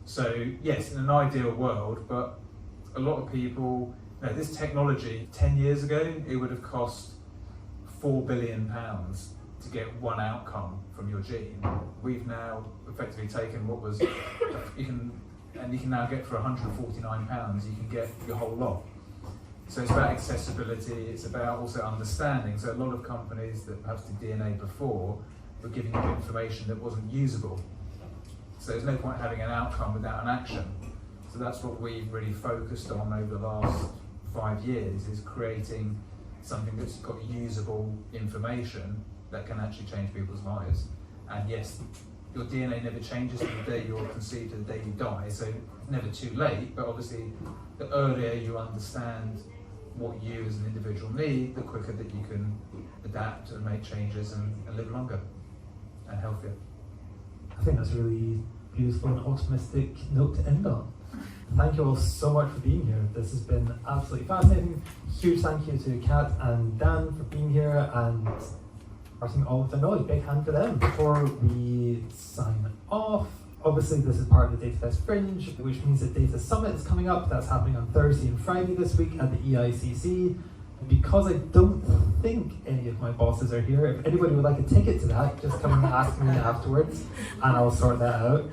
So yes, in an ideal world, but a lot of people, this technology, 10 years ago, it would have cost £4 billion to get one outcome from your gene. We've now effectively taken what was, you can now get for £149, you can get your whole lot. So it's about accessibility, it's about also understanding. So a lot of companies that perhaps did DNA before were giving you information that wasn't usable. So there's no point having an outcome without an action. So that's what we've really focused on over the last 5 years, is creating something that's got usable information that can actually change people's lives. And yes, your DNA never changes from the day you're conceived to the day you die, so it's never too late, but obviously the earlier you understand what you as an individual need, the quicker that you can adapt and make changes and live longer and healthier. I think that's a really beautiful and optimistic note to end on. Thank you all so much for being here. This has been absolutely fascinating. Huge thank you to Kat and Dan for being here, and passing all of the knowledge. Big hand for them. Before we sign off, obviously this is part of the Datafest Fringe, which means that Data Summit is coming up. That's happening on Thursday and Friday this week at the EICC. Because I don't think any of my bosses are here, if anybody would like a ticket to that, just come and ask me afterwards and I'll sort that out.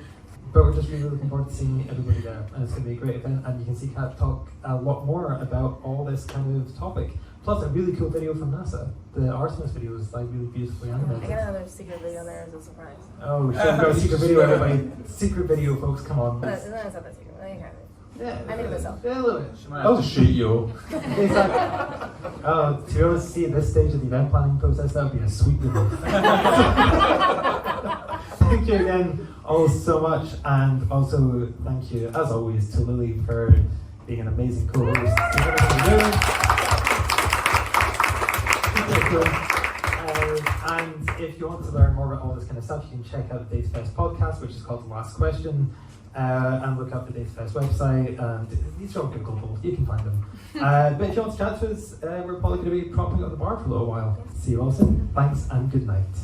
But we're just really looking forward to seeing everybody there, and it's going to be a great event, and you can see Kat talk a lot more about all this kind of topic. Plus a really cool video from NASA. The Artemis video is like really beautifully animated. I got another secret video there as a surprise. Oh, we should go secret video, everybody. Secret video, folks, come on. No, it's not that secret. I ain't got it. Yeah, I made it myself. Yeah, a little bit. I'll shoot you. Exactly. To be honest, see at this stage of the event planning process, that would be a sweet relief. Thank you again all so much, and also thank you, as always, to Lily for being an amazing co-host. And if you want to learn more about all this kind of stuff, you can check out the Datafest podcast, which is called The Last Question, and look up the Datafest website. And these are all Googleable, you can find them. But if you want to chat to us, we're probably going to be propping up the bar for a little while. See you all soon. Thanks and good night.